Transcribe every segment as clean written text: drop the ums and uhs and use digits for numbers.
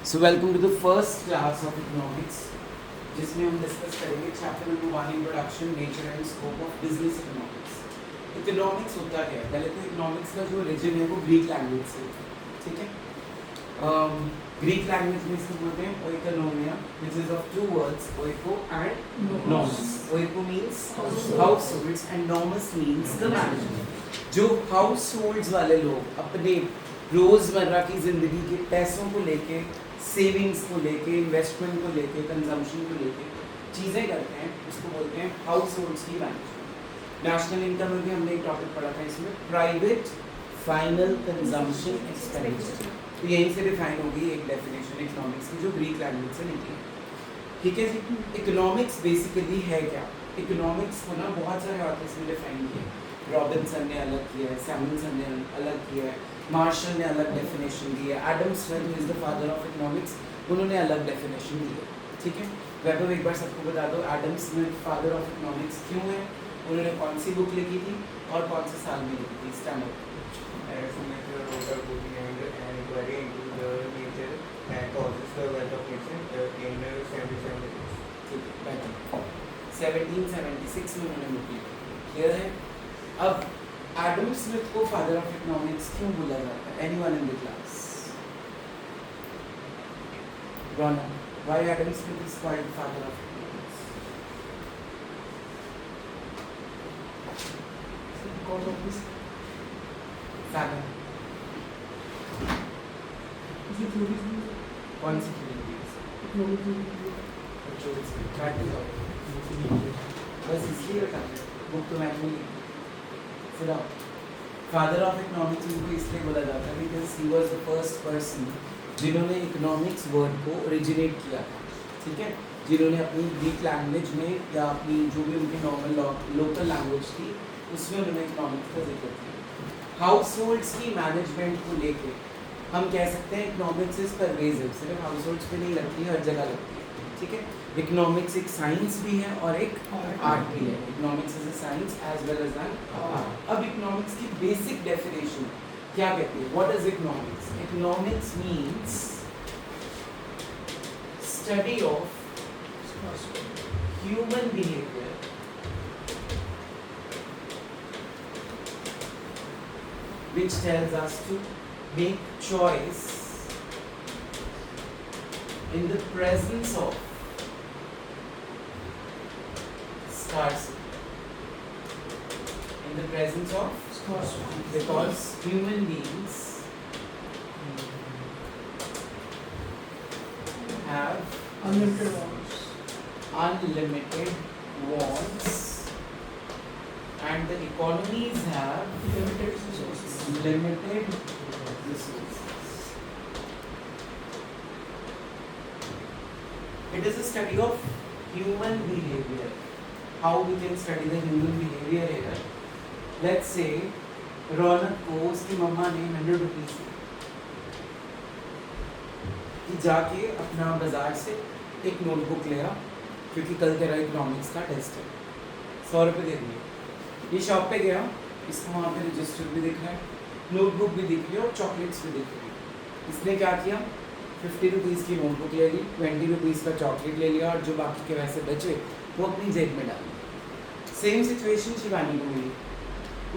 So welcome to the first class of economics, जिसमें हम discuss करेंगे chapter number 1 introduction nature and scope of business economics. Economics होता क्या है? पहले तो इकोनॉमिक्स का जो ओरिजिन है वो ग्रीक लैंग्वेज से, ठीक है। ग्रीक लैंग्वेज में इसको बोलते हैं oikonomia, which is of two words, oiko and nomos. Oiko means households and nomos means the management. जो हाउसहोल्ड्स वाले लोग अपने रोजमर्रा की जिंदगी के पैसों को लेके, सेविंग्स को लेके, इन्वेस्टमेंट को लेके, कंजम्पशन को लेके चीज़ें करते हैं, उसको बोलते हैं हाउस होल्ड्स की मैनेजमेंट। नेशनल इनकम में भी हमने एक टॉपिक पढ़ा था, इसमें प्राइवेट फाइनल कंजम्पशन एक्सपेंडिचर। तो यहीं से डिफाइन होगी एक डेफिनेशन इकोनॉमिक्स की जो ग्रीक लैंग्वेज से निकली है, ठीक है जी। इकोनॉमिक्स बेसिकली है क्या? इकोनॉमिक्स को ना बहुत सारे ऑथर्स ने डिफाइन किया। रॉबिन्सन ने अलग किया है, सैमुअलसन ने अलग किया है, मार्शल ने अलग डेफिनेशन दी है, Adam Smith is the father of economics, उन्होंने अलग डेफिनेशन दी है, ठीक है। वैभव एक बार सबको बता दो, Adam Smith father of economics क्यों है, उन्होंने कौन सी बुक लिखी थी और कौन से साल में लिखी थी? Stand up. ठीक है, 1776 में उन्होंने बुक लिखी, क्लियर है। अब एडम स्मिथ को फादर ऑफ इकोनॉमिक्स क्यों बोला जाता है? Anyone in the class? Rana, why Adam Smith is called father of economics? Because of this Father. theories, कौन सी theories? economic theories. बस इसलिए बता रहे, बुक तो मैंने नहीं। फादर ऑफ इकोनॉमिक्स उनको इसलिए बोला जाता है because he was the first person जिन्होंने इकोनॉमिक्स वर्ड को ओरिजिनेट किया था, ठीक है। जिन्होंने अपनी ग्रीक लैंग्वेज में या अपनी जो भी उनकी नॉर्मल लोकल लैंग्वेज थी उसमें उन्होंने इकोनॉमिक्स का जिक्र किया। हाउस होल्ड्स की मैनेजमेंट को लेके हम कह सकते हैं इकोनॉमिक्स इज परवेजिव, सिर्फ हाउस होल्ड्स पे नहीं लगती है, हर जगह लगती है, ठीक है। इकोनॉमिक्स एक साइंस भी है और एक आर्ट भी है। Economics is a science as well as an art. अब इकोनॉमिक्स की बेसिक डेफिनेशन क्या कहती है? What is economics? Economics means study of human behaviour which tells us to make choice in the presence of scarcity. In the presence of scarcity, because human beings have Unlimited wants. unlimited wants and the economies have Limited resources. limited resources. It is a study of human behavior. How we can study the human behavior here? Let's say रौनक को उसकी मम्मा ने 100 rupees दी कि जाके अपना बाजार से एक notebook ले आ, क्योंकि कल तेरा इकोनॉमिक्स का टेस्ट है। 100 रुपये दे दिए। ये शॉप पे गया, इसको वहाँ पे रजिस्टर भी दिख रहा है, नोटबुक भी दिख रही है और चॉकलेट्स भी दिख रही है। इसने क्या किया? 50 रुपीज़ की नोटबुक ले ली, 20 रुपीज़ का चॉकलेट ले लिया और जो बाकी के पैसे बचे वो अपनी जेब में डाल दिए। सेम सिचुएशन शिवानी को मिली।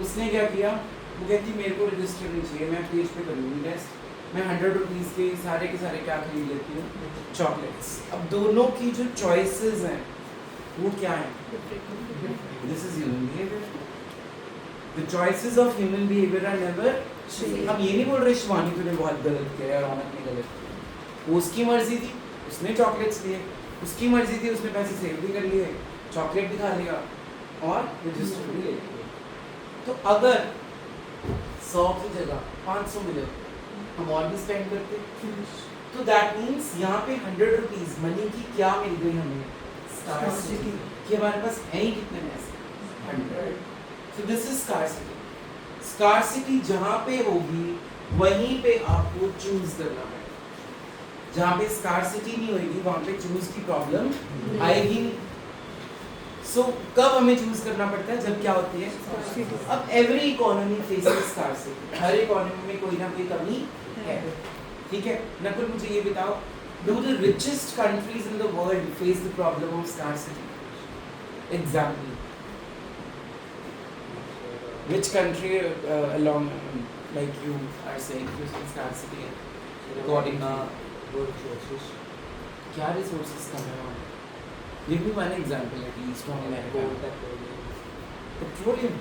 उसने क्या किया? वो कहती मेरे को रजिस्टर नहीं चाहिए, मैं पेज पे करूँगी टेस्ट, मैं 100 रुपीज़ के सारे क्या खरीद लेती हूँ? चॉकलेट्स। अब दोनों की जो चॉइसेस हैं वो क्या है? This is human behaviour. The choices of human behaviour are never same. हम ये नहीं बोल रहे शिवानी तूने बहुत गलत किया और रौनक ने गलत किया। वो उसकी मर्जी थी, उसने चॉकलेट्स लिए, उसकी मर्जी थी, उसने पैसे सेव भी कर लिए, चॉकलेट भी खा लिया और रजिस्टर भी ले लिया। तो अगर 100 की जगह 500 मिले हम और भी स्पेंड करते, तो दैट मीन्स यहाँ पे 100 रुपीज मनी की क्या मिल गई हमें? स्कार्सिटी। कि हमारे पास है ही कितने पैसे? 100। सो दिस इज स्कार्सिटी। स्कार्सिटी जहाँ पे होगी वहीं पे आपको चूज करना है। जहाँ पे स्कार्सिटी नहीं होगी वहाँ पे चूज की प्रॉब्लम आएगी नहीं। सो कब हमें चूज करना पड़ता है? जब क्या होती है? अब एवरी इकोनॉमी फेसेस स्कार्सिटी, हर इकोनॉमी में कोई ना कोई कमी है, ठीक है। नकुल मुझे ये बताओ Do the richest countries in the world face the problem of scarcity? Example. Which country along like you are saying facing scarcity according to क्या resources कम है वहाँ? Give me one example at least from America. Petroleum.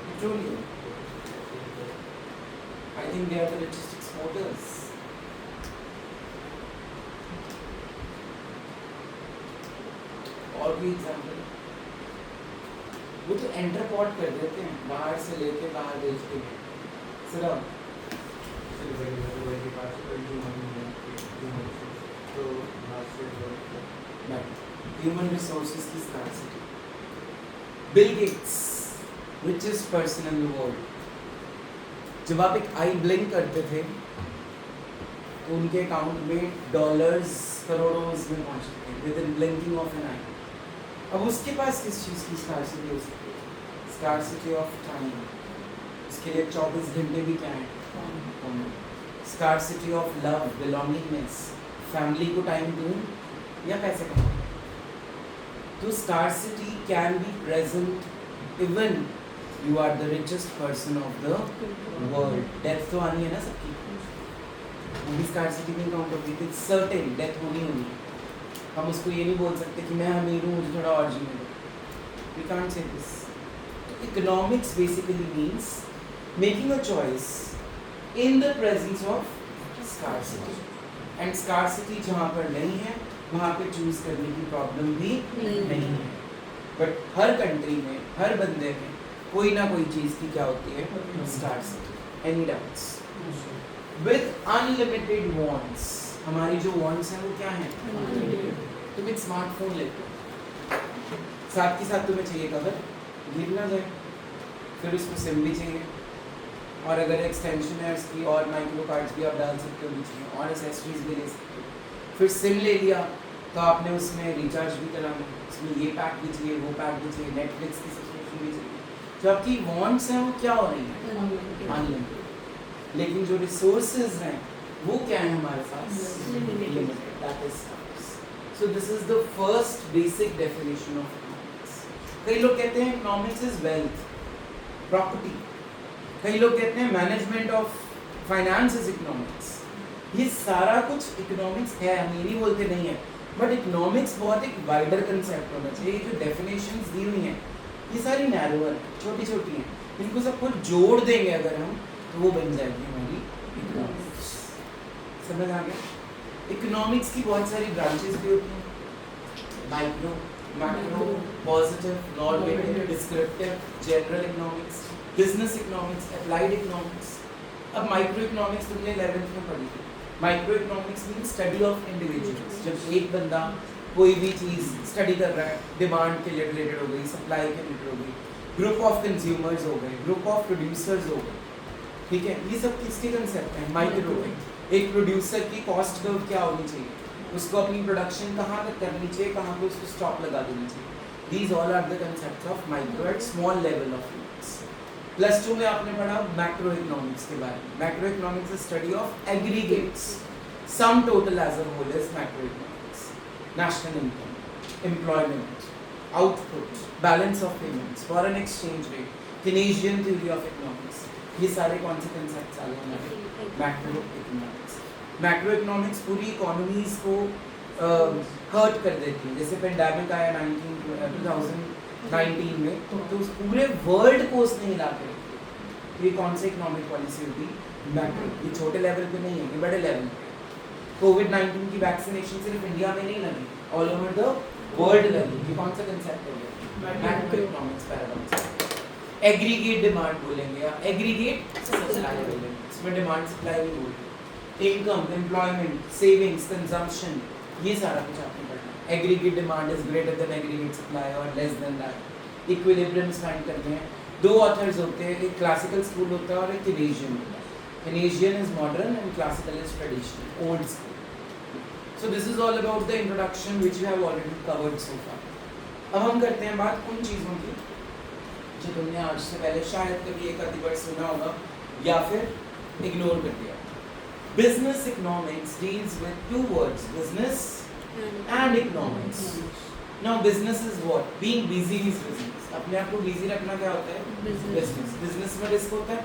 Petroleum. I think they are the richest exporters. और भी example वो तो एंटरपोर्ट कर देते हैं बाहर से लेके बाहर बेचते हैं सिर्फ ह्यूमन रिसोर्सेज की scarcity Bill Gates richest person in the world जब आप एक आई ब्लिंक करते थे तो उनके अकाउंट में डॉलर्स करोड़ों में पहुंचते थे within blinking of an eye अब उसके पास किस चीज़ की स्कार्सिटी हो सकती है स्कार्सिटी ऑफ टाइम उसके लिए 24 घंटे भी क्या है scarcity of love belongingness family को टाइम दूं या पैसे कमाऊं तो scarcity can be present even you are the richest person of the world death तो आनी है ना सबकी वो भी स्कार्सिटी में काउंट होती है सर्टेन डेथ होनी है हम उसको ये नहीं बोल सकते कि मैं अमीर हूँ मुझे थोड़ा और जीने दो we can't say this economics basically means making a choice in the presence of scarcity and scarcity जहाँ पर नहीं है वहाँ पे चूज करने की प्रॉब्लम भी नहीं है बट हर कंट्री में हर बंदे में कोई ना कोई चीज़ की क्या होती है scarcity any doubts with unlimited wants हमारी जो वांट्स हैं वो क्या हैं तुम एक स्मार्टफोन लेते हो साथ के साथ तुम्हें चाहिए कवर गिर ना जाए फिर उसको सिम भी चाहिए और अगर एक्सटेंशन है उसकी और माइक्रो कार्ड्स भी आप डाल सकते हो बीच में और एसेसरीज भी ले सकते हो फिर सिम ले लिया तो आपने उसमें रिचार्ज भी कराना उसमें ये पैक भी चाहिए वो पैक भी चाहिए नेटफ्लिक्स की सब्सक्रिप्शन भी चाहिए जो आपकी वांट्स हैं वो क्या हो रही हैं अनलिमिटेड लेकिन जो रिसोर्सेज हैं वो क्या है हमारे पास limited that is so this is the first basic definition of economics कई लोग कहते हैं इकोनॉमिक्स इज वेल्थ प्रॉपर्टी कई लोग कहते हैं management of finance is economics ये सारा कुछ इकोनॉमिक्स है हम ये नहीं बोलते नहीं है बट इकोनॉमिक्स बहुत एक वाइडर कंसेप्ट होना चाहिए जो डेफिनेशंस दी हुई हैं ये सारी नैरोअर है छोटी छोटी हैं इनको सबको जोड़ देंगे अगर हम तो वो बन जाएगी हमारी इकोनॉमिक्स समझ आ गया इकोनॉमिक्स की बहुत सारी ब्रांचेस भी होती हैं micro macro positive normative descriptive general economics business economics applied economics अब माइक्रो इकोनॉमिक्स तुमने 11th में पढ़ी थी micro economics mean study of individuals जब एक बंदा कोई भी चीज़ स्टडी कर रहा है डिमांड के लिए रिलेटेड हो गई सप्लाई के रिलेटेड हो गई ग्रुप ऑफ कंज्यूमर्स हो गए ग्रुप ऑफ प्रोड्यूसर्स हो गए ठीक है ये सब किसके कंसेप्ट हैं माइक्रो एक प्रोड्यूसर की कॉस्ट कर्व क्या होनी चाहिए उसको अपनी प्रोडक्शन कहाँ तक करनी चाहिए कहाँ पे उसको स्टॉप लगा देनी चाहिए these all are the concepts of micro at small level of units +2 में आपने पढ़ा मैक्रो इकोनॉमिक्स के बारे में macro economics is study of aggregates sum total as a whole is macro economics national income employment output balance of payments foreign exchange rate Keynesian theory of economics ये सारे कौन से कंसेप्ट्स आ गए हमारे मैक्रो इकोनॉमिक्स मैक्रो इकोनॉमिक्स पूरी economies को hurt कर देती है जैसे पेंडेमिक आया 2019 में तो उस पूरे वर्ल्ड को उसने हिला के रखी ये कौन सी इकोनॉमिक पॉलिसी होगी मैक्रो ये छोटे लेवल पे नहीं है ये बड़े लेवल पे कोविड-19 की वैक्सीनेशन सिर्फ इंडिया में नहीं लगी ऑल ओवर द वर्ल्ड लगी ये कौन सा कंसेप्ट हो गया macro economics paradigms aggregate demand बोलेंगे या एग्रीगेट सप्लाई बोलेंगे इसमें डिमांड सप्लाई भी बोलेंगे इनकम एम्प्लॉयमेंट सेविंग्स कंजम्पशन ये सारा कुछ आपने पढ़ना है aggregate demand is greater than aggregate supply और less than that equilibriums find करते हैं दो ऑथर्स होते हैं एक क्लासिकल स्कूल होता है और एक केनेजियन होता है Keynesian is modern and classical is traditional old school so this is all about the introduction which we have already covered so far अब हम करते हैं बात उन चीज़ों की जो तुमने आज से पहले शायद कभी एक आधी बार सुना होगा या फिर इग्नोर कर दिया। Business economics deals with two words, business and economics. Now business is what? Being busy is business. अपने आप को बिजी रखना क्या होता है? बिजनेस। बिजनेस में रिस्क होता है,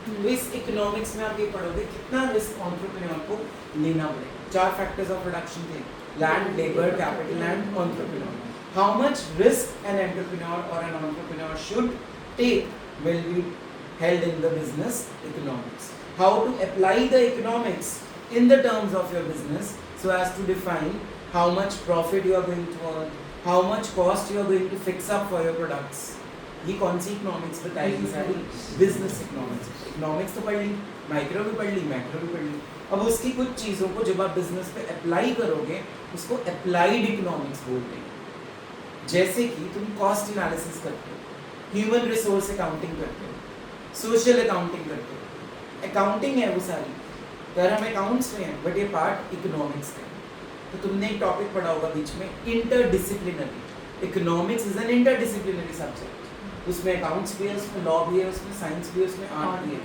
तो इस इकोनॉमिक्स में आप ये पढ़ोगे कितना रिस्क एंटरप्रेन्योर को लेना पड़ेगा। 4 फैक्टर्स ऑफ प्रोडक्शन थे, land, labour, capital and entrepreneur. How much risk an entrepreneur और an entrepreneur should take will be held in the business economics. How to apply the economics in the terms of your business so as to define how much profit you are going to earn, how much cost you are going to fix up for your products. ये कौन सी economics बताएगी? सारी business economics. Economics तो पढ़ ली, micro भी पढ़ ली, macro भी पढ़ ली। अब उसकी कुछ चीज़ों को जब आप बिजनेस पे अप्लाई करोगे उसको अप्लाइड इकोनॉमिक्स बोलते हैं। जैसे कि तुम कॉस्ट एनालिसिस करते हो, ह्यूमन रिसोर्स अकाउंटिंग करते हो, सोशल अकाउंटिंग करते हो, अकाउंटिंग है वो सारी। अगर हम अकाउंट्स में हैं बट ये पार्ट इकोनॉमिक्स का है। तो तुमने एक टॉपिक पढ़ा होगा बीच में, interdisciplinary. Economics is N interdisciplinary subject. उसमें अकाउंट्स भी है, उसमें लॉ भी है, उसमें साइंस भी है, उसमें आर्ट भी है,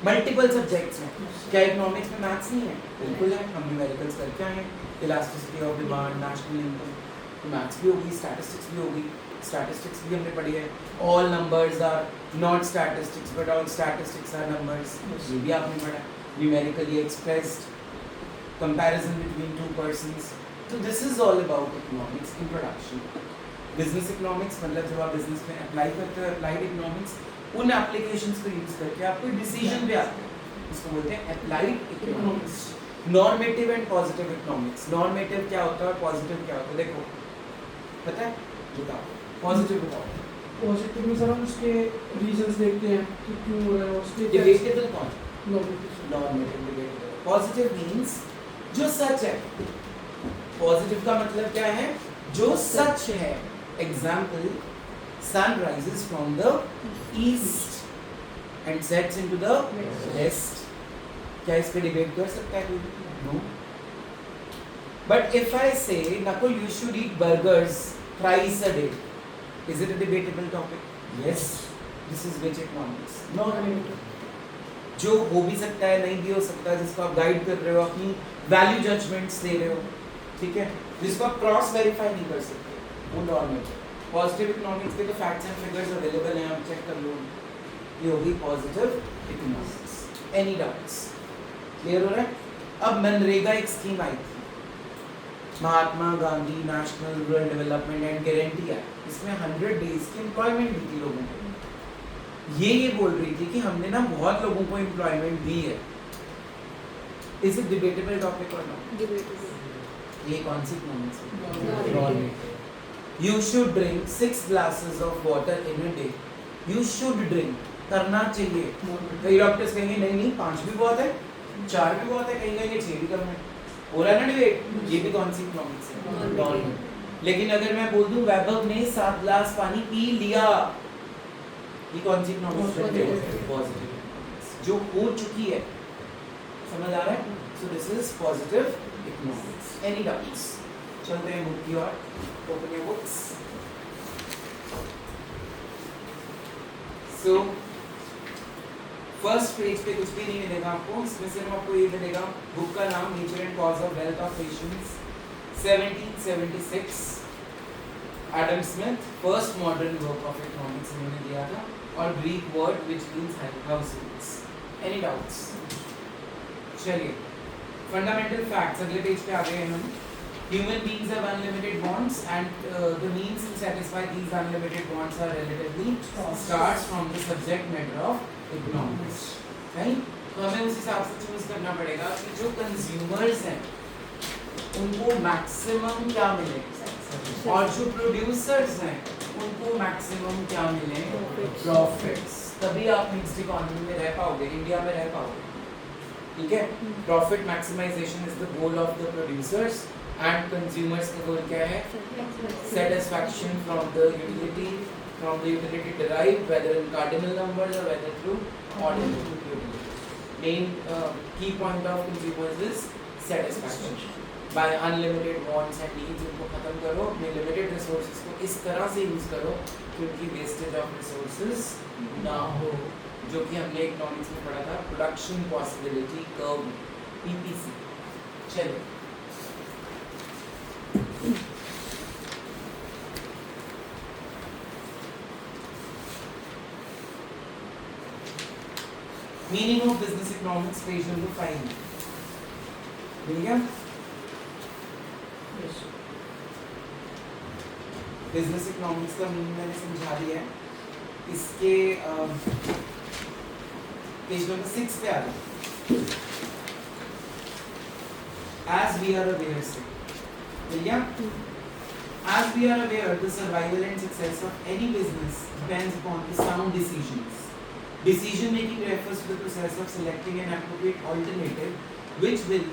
मल्टीपल सब्जेक्ट्स हैं। क्या इकोनॉमिक्स में मैथ्स नहीं है? बिल्कुल है। हम न्यूमेरिकल्स करके आए हैं, elasticity of demand, national income, तो मैथ्स भी होगी, स्टैटिस्टिक्स भी होगी। स्टैटिस्टिक्स भी हमने पढ़ी है। All numbers are not statistics but all statistics are numbers, ये भी आपने पढ़ा। Numerically expressed, comparison between two persons. तो this is all about economics introduction. Business economics मतलब जब आप बिजनेस में अप्लाई करते हो अप्लाइड इकोनॉमिक्स, उन एप्लीकेशंस को यूज करके आप कोई डिसीजन पे आते हो, इसको बोलते हैं applied economics. Normative and positive economics. Normative क्या होता है और पॉजिटिव क्या होता है? देखो पता है? बताओ। पॉजिटिव बताओ। पॉजिटिव में सर हम उसके रीजंस देखते हैं कि क्यों हो रहा है, उसके डिबेटेबल कौन? Normative. Normative debatable. Positive means जो सच है। पॉजिटिव का मतलब क्या है? जो सच है। Example, sun rises from the east and sets into the west. क्या इस पे डिबेट कर सकता है कोई? नो। बट इफ आई से Nakul you should eat burgers thrice a day, is it a debatable topic? Yes. This is which economics? Normative. जो हो भी सकता है, नहीं भी हो सकता है, जिसको आप गाइड कर रहे हो, अपनी वैल्यू जजमेंट्स दे रहे हो, ठीक है, जिसको आप क्रॉस वेरीफाई नहीं कर सकते, वो नॉर्मेटिव। पॉजिटिव इकोनॉमिक्स के तो फैक्ट्स एंड फिगर्स अवेलेबल हैं, आप चेक कर लो। ये होगी positive economics. Any doubts? Clear हो रहा है? अब मनरेगा एक स्कीम आई थी, Mahatma Gandhi national rural development and guarantee act. इसमें 100 डेज की एम्प्लॉयमेंट दी थी लोगों को। ये बोल रही थी कि हमने ना बहुत लोगों को एम्प्लॉयमेंट दी है। इज इट डिबेटेबल टॉपिक और नॉट? डिबेटेबल। ये कौन सी इकोनॉमिक्स है? Normative. You should drink 6 glasses of water in a day. You should drink, करना चाहिए। कई डॉक्टर्स कहेंगे नहीं नहीं 5 भी बहुत है, 4 भी बहुत है, कहीं कहेंगे 6 भी कम है। हो रहा है ना डिबेट? ये भी कौन सी इकोनॉमिक्स है? नॉर्मेटिव। लेकिन अगर मैं बोल दूं वैभव ने 7 ग्लास पानी पी लिया, ये कौन सी इकोनॉमिक्स है? पॉजिटिव। जो हो चुकी है, समझ आ रहा है? So this is positive economics. Any doubts? चलते हैं बुक की ओर। Open your books. So first page पे कुछ भी नहीं मिलेगा आपको, इसमें सिर्फ आपको ये मिलेगा, बुक का नाम nature and cause of wealth of Nations, 1776, Adam Smith, first modern work of economics इन्होंने दिया था, और Greek word which means houses. Any doubts? चलिए फंडामेंटल फैक्ट्स अगले पेज पे आ गए हैं हम। Human beings have unlimited bonds and the means to satisfy these unlimited bonds are relatively starts from the subject matter of economics, right? तो हमें उस हिसाब से चूज करना पड़ेगा कि जो कंज्यूमर्स हैं उनको मैक्सिमम क्या मिले, और जो प्रोड्यूसर्स हैं उनको मैक्सिमम क्या मिले, प्रॉफिट्स। तभी आप मिक्स्ड इकोनॉमी में रह पाओगे, इंडिया में रह पाओगे, ठीक है? Profit maximisation is the goal of the producers and consumers का गोल क्या है? Satisfaction from the utility derived whether in cardinal numbers or whether through ordinal utility. Main key point of consumers is satisfaction. By unlimited wants and needs उनको खत्म करो, अपने limited resources को इस तरह से use करो कि उनकी wastage of resources ना हो। जो कि हमने इकोनॉमिक्स में पढ़ा था, प्रोडक्शन पॉसिबिलिटी कर्व, पीपीसी। चलो meaning of business economics, page number 5 मिल गया। Yes. बिजनेस इकोनॉमिक्स का मीनिंग मैंने समझा दिया है। इसके पेज नंबर 6 पे आ जाओ। As we are aware से मिल गया। As we are aware, the survival and success of any business depends upon the sound decisions. Decision making refers to the process of selecting an appropriate alternative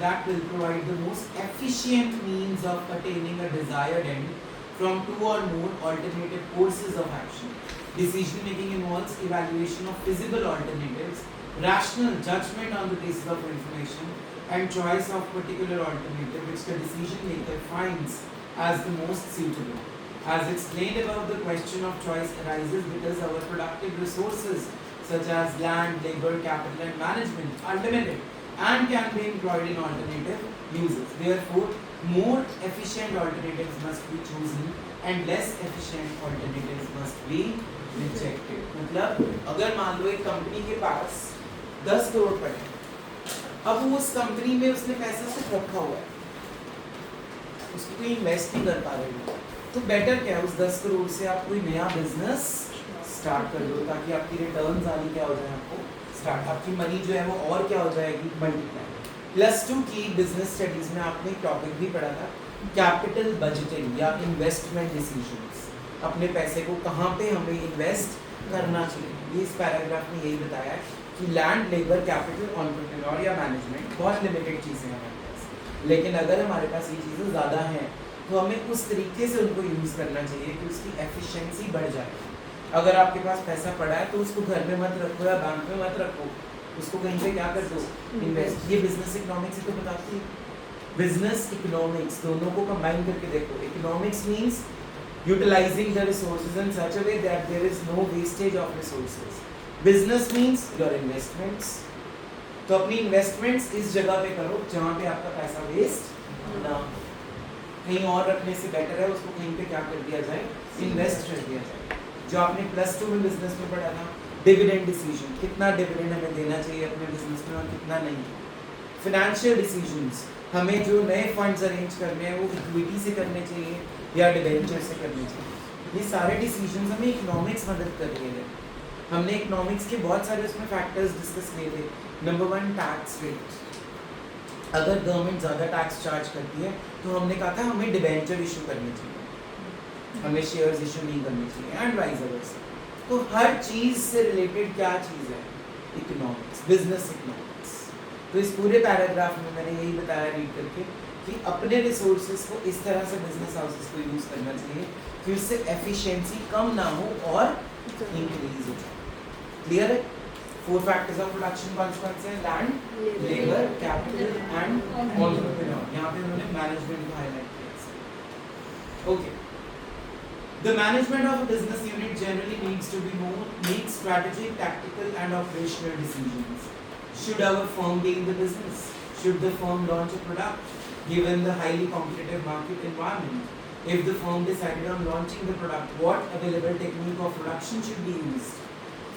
that will provide the most efficient means of attaining a desired end from two or more alternative courses of action. Decision making involves evaluation of feasible alternatives, rational judgment on the basis of information, and choice of particular alternative which the decision maker finds as the most suitable. As explained above, the question of choice arises because our productive resources such as land, labor, capital and management are limited and can be employed in alternative uses. Therefore, more efficient alternatives must be chosen and less efficient alternatives must be rejected. मतलब अगर मान लो एक company के पास 10 करोड़ पड़े, अब वो उस company में उसने पैसा सिर्फ रखा हुआ है, उसको कोई इन्वेस्ट नहीं कर पा रहे हो, तो बेटर क्या है उस 10 करोड़ से आप कोई नया बिजनेस स्टार्ट कर दो ताकि आपकी रिटर्न्स आनी क्या हो जाए, आपको स्टार्ट आपकी मनी जो है वो और क्या हो जाएगी, मल्टीप्लाई। +2 की बिजनेस स्टडीज में आपने एक टॉपिक भी पढ़ा था, कैपिटल बजटिंग या इन्वेस्टमेंट डिसीजंस। अपने पैसे को कहाँ पे हमें इन्वेस्ट करना चाहिए, ये इस पैराग्राफ में यही बताया है कि लैंड, लेबर, कैपिटल, एंटरप्रेन्योर या मैनेजमेंट बहुत लिमिटेड चीज़ें हैं हमारे पास, लेकिन अगर हमारे पास ये चीज़ें ज़्यादा हैं तो हमें उस तरीके से उनको यूज़ करना चाहिए कि उसकी एफिशिएंसी बढ़ जाए। अगर आपके पास पैसा पड़ा है तो उसको घर में मत रखो या बैंक में मत रखो, उसको कहीं पे क्या कर दो, इन्वेस्ट। ये बिजनेस इकोनॉमिक्स ही तो बताती है। बिजनेस इकोनॉमिक्स दोनों को कंबाइन करके देखो। Economics means utilising the resources in such a way that there is no wastage of resources. Business means your investments, तो अपनी इन्वेस्टमेंट्स इस जगह पे करो जहाँ पे आपका पैसा वेस्ट ना हो। कहीं और रखने से बेटर है उसको कहीं पे क्या कर दिया जाए, इन्वेस्ट कर दिया जाए। जो आपने +2 में बिजनेस में पढ़ा था, डिविडेंड डिसीजन, कितना डिविडेंड हमें देना चाहिए अपने बिजनेस में और कितना नहीं। फाइनेंशियल डिसीजंस, हमें जो नए फंड्स अरेंज करने हैं वो इक्विटी से करने चाहिए या डिबेंचर से करने चाहिए। ये सारे डिसीजंस हमें इकोनॉमिक्स मदद कर रही है। हमने इकोनॉमिक्स के बहुत सारे उसमें फैक्टर्स डिस्कस किए थे। नंबर 1 टैक्स रेट, अगर गवर्नमेंट ज़्यादा टैक्स चार्ज करती है तो हमने कहा था हमें डिबेंचर इशू करनी चाहिए, हमें शेयर्स इशू नहीं करनी चाहिए एंड वाइस वर्सा। तो हर चीज़ से रिलेटेड क्या चीज़ है, इकोनॉमिक्स, बिजनेस इकोनॉमिक्स। तो इस पूरे पैराग्राफ में मैंने यही बताया रीड करके कि अपने रिसोर्सेज को इस तरह से बिजनेस हाउसेस को यूज़ करना चाहिए कि उससे एफिशिएंसी कम ना हो और इंक्रीज हो जाए। क्लियर है? 4 फैक्टर्स ऑफ प्रोडक्शन कौन से हैं? Land, labour, capital and entrepreneur. यहाँ पे उन्होंने मैनेजमेंट को हाईलाइट किया। Okay, the management of a business unit generally needs to be make strategic, tactical and operational decisions. Should our firm be in the business? Should the firm launch a product given the highly competitive market environment? If the firm decided on launching the product, what available technique of production should be used?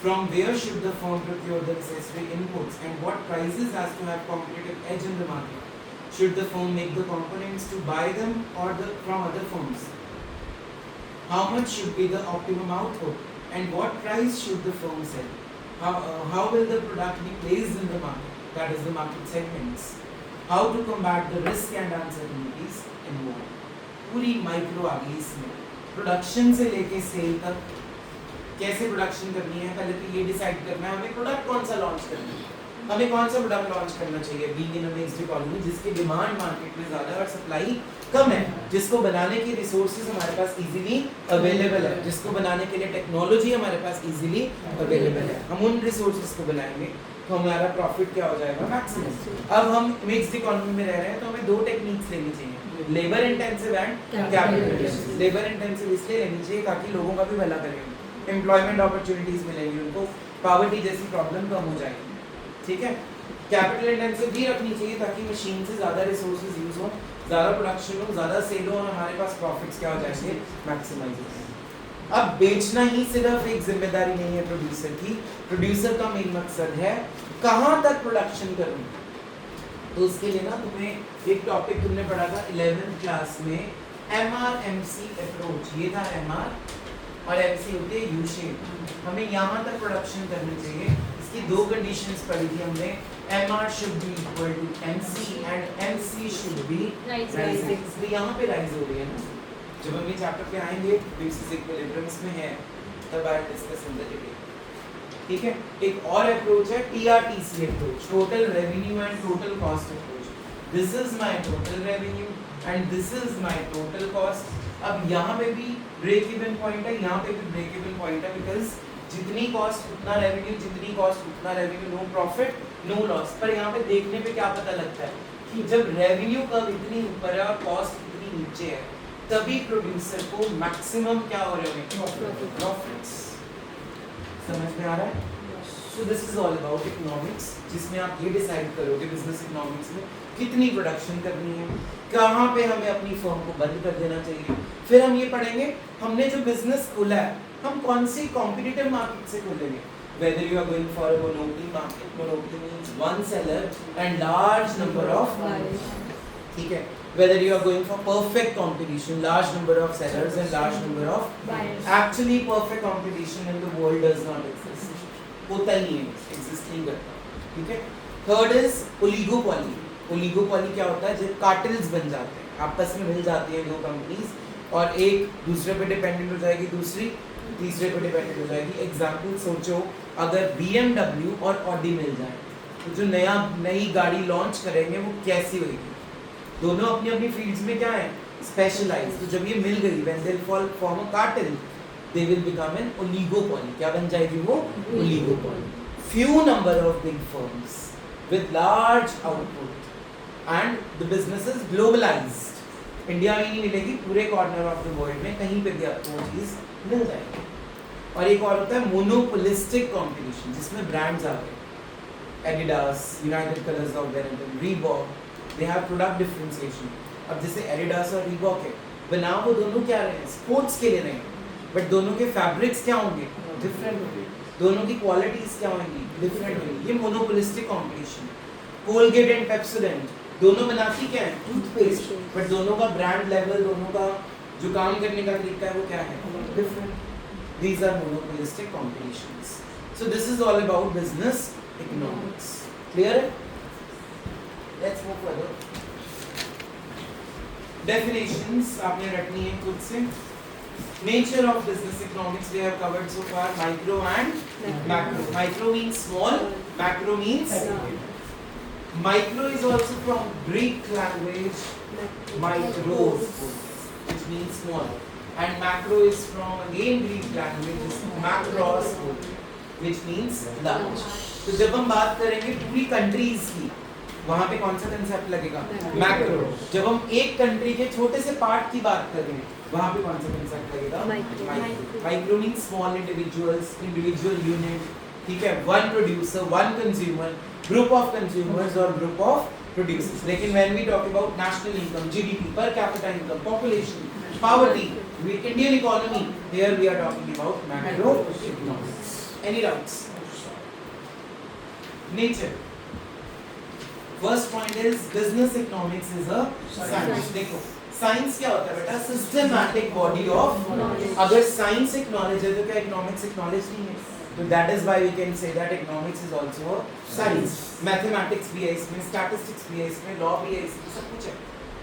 From where should the firm procure the necessary inputs and what prices has to have competitive edge in the market? Should the firm make the components to buy them or from other firms? How much should be the optimum output and what price should the firm sell? How will the product be placed in the market, that is the market segments? How to combat the risk and uncertainties involved? पूरी micro आ गई इसमें, production से लेके cell तक कैसे production करनी है। पहले तो ये डिसाइड करना है हमें प्रोडक्ट कौन सा लॉन्च करना है, हमें कौन सा प्रोडक्ट लॉन्च करना चाहिए being in a mixed economy जिसकी डिमांड मार्केट में ज़्यादा और सप्लाई कम है, जिसको बनाने के रिसोर्सेज हमारे पास इजीली अवेलेबल है, जिसको बनाने के लिए टेक्नोलॉजी हमारे पास इजीली अवेलेबल है। हम उन रिसोर्सेज को बनाएंगे तो हमारा प्रॉफिट क्या हो जाएगा, मैक्सिमम। अब हम मिक्स्ड इकोनॉमी में रह रहे हैं तो हमें 2 टेक्निक्स लेनी चाहिए, labour intensive and capital intensive. Labour intensive इसलिए लेनी चाहिए ताकि लोगों का भी भला करेंगे, एम्प्लॉयमेंट अपॉर्चुनिटीज मिलेंगी उनको, पावर्टी जैसी प्रॉब्लम कम हो जाएगी, ठीक है। कैपिटल इंटेंसिव भी रखनी चाहिए ताकि मशीन से ज़्यादा रिसोर्सेज यूज हो, ज़्यादा प्रोडक्शन हो, ज़्यादा सेल हो और हमारे पास प्रॉफिट्स क्या हो जाएंगे, मैक्सिमाइज हो जाएंगे। अब बेचना ही सिर्फ एक जिम्मेदारी नहीं है प्रोड्यूसर की, प्रोड्यूसर का मेन मकसद है कहाँ तक प्रोडक्शन करूँ। तो उसके लिए ना तुम्हें एक टॉपिक तुमने पढ़ा था 11th क्लास में, MRMC अप्रोच। ये था MR और MC होती है यू शेप। हमें यहाँ तक प्रोडक्शन करनी चाहिए। इसकी दो कंडीशंस पढ़ी थी हमने, MR should be equal to MC and MC should be rising. तो यहाँ पे राइज हो रही है ना, जब हम ये चैप्टर पे आएंगे बेसिस इक्विलिब्रियम्स में है तब I discuss in the detail, ठीक है। एक और अप्रोच है TRTC approach, total revenue and total cost approach. This is my total revenue and this is my total cost. अब यहाँ पे भी ब्रेक इवन पॉइंट है, यहाँ पे भी ब्रेक इवन पॉइंट है, बिकॉज जितनी कॉस्ट उतना रेवेन्यू, जितनी कॉस्ट उतना revenue, no profit no loss. पर यहाँ पे देखने पे क्या पता लगता है कि जब रेवेन्यू कर्व इतनी ऊपर है और कॉस्ट इतनी नीचे है तभी प्रोड्यूसर को मैक्सिमम क्या हो रहे होंगे, प्रॉफिट्स। समझ में आ रहा है? So this is all about economics, जिसमें आप ये डिसाइड करोगे बिजनेस इकोनॉमिक्स में कितनी प्रोडक्शन करनी है, कहाँ पे हमें अपनी फर्म को बंद कर देना चाहिए। फिर हम ये पढ़ेंगे हमने जो बिजनेस खोला है हम कौन सी कॉम्पिटिटिव मार्केट से खोलेंगे। Whether you are going for a monopoly market, monopoly means one seller and large number of buyers, ठीक है। Whether you are going for perfect competition, large number of sellers and large number of buyers. Actually, perfect competition in the world does not exist. होता ही नहीं है, exist नहीं करता, ठीक है। Third is oligopoly. Oligopoly क्या होता है, जब कार्टेल्स बन जाते हैं, आपस में मिल जाती हैं दो कंपनीज और एक दूसरे पे डिपेंडेंट हो जाएगी, दूसरी तीसरे पे डिपेंडेंट हो जाएगी। एग्जाम्पल सोचो, अगर BMW और Audi मिल जाए तो जो नई गाड़ी लॉन्च करेंगे वो कैसी होगी। दोनों अपनी अपनी फील्ड्स में क्या है, स्पेशलाइज। तो जब ये मिल गई, when they form a cartel, they will become an oligopoly. क्या बन जाएगी वो, oligopoly. Few number of big firms with large output and the business is globalized. India में नहीं मिलेगी, पूरे कॉर्नर ऑफ द वर्ल्ड में कहीं पे भी आपको वो चीज़ मिल जाएगी। और एक और होता है मोनोपोलिस्टिक कंपटीशन, जिसमें ब्रांड्स आ गए, Adidas, United colours of Benetton, Reebok, they have product differentiation. अब जैसे एडिडास और रीबॉक है, बना वो दोनों क्या रहे हैं, स्पोर्ट्स के लिए रहे हैं, बट दोनों के फैब्रिक्स क्या होंगे, डिफरेंट होंगे, दोनों की क्वालिटीज क्या होंगी, डिफरेंट होंगी। ये monopolistic competition. Colgate and Pepsodent दोनों बनाती क्या है, टूथपेस्ट, बट दोनों का ब्रांड लेवल, दोनों का जो काम करने का तरीका है वो क्या है, different. These are monopolistic competitions. So this is all about business economics. Clear? Let's move further. Definitions आपने रखनी है खुद से। Nature of business economics we have covered so far, micro and macro. Micro means small, macro means micro is also from Greek language micros, which means small. And macro is from again Greek language macros, which means large. तो जब हम बात करेंगे पूरी countries की, वहाँ पे कौन सा कंसेप्ट लगेगा, मैक्रो। जब हम एक कंट्री के छोटे से पार्ट की बात करेंगे वहाँ पे कौन सा कंसेप्ट लगेगा, micro. Micro means small individuals, individual unit, ठीक है, one producer, one consumer, group of consumers और ग्रुप ऑफ प्रोड्यूसर्स। लेकिन when we talk about national income, GDP, per capita income, population, poverty, with Indian economy, here we are talking about macroeconomics. Any doubts? Nature. First point is business economics is a science. देखो science क्या होता है बेटा, systematic body of knowledge. अगर science एक knowledge है तो क्या इकोनॉमिक्स एक नॉलेज नहीं है? तो that is why we can say that economics is also a science. Mathematics भी है इसमें, स्टैटिस्टिक्स भी है इसमें, लॉ भी है इसमें, सब कुछ है।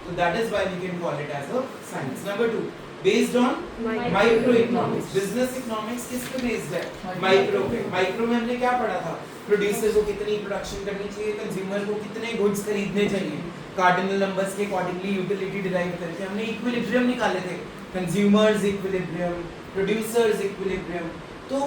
So that is why we can call it as a science. Number 2, based on microeconomics. Business economics किस पे based है? Micro पे। Micro में हमने क्या पढ़ा था? Producer को कितनी प्रोडक्शन करनी चाहिए, कंज्यूमर को कितने गुड्स खरीदने चाहिए, कार्डिनल नंबर्स के अकॉर्डिंगली यूटिलिटी डिराइव करके हमने इक्विलिब्रियम निकाले थे, कंज्यूमर्स इक्विलिब्रियम, प्रोड्यूसर्स इक्विलिब्रियम। तो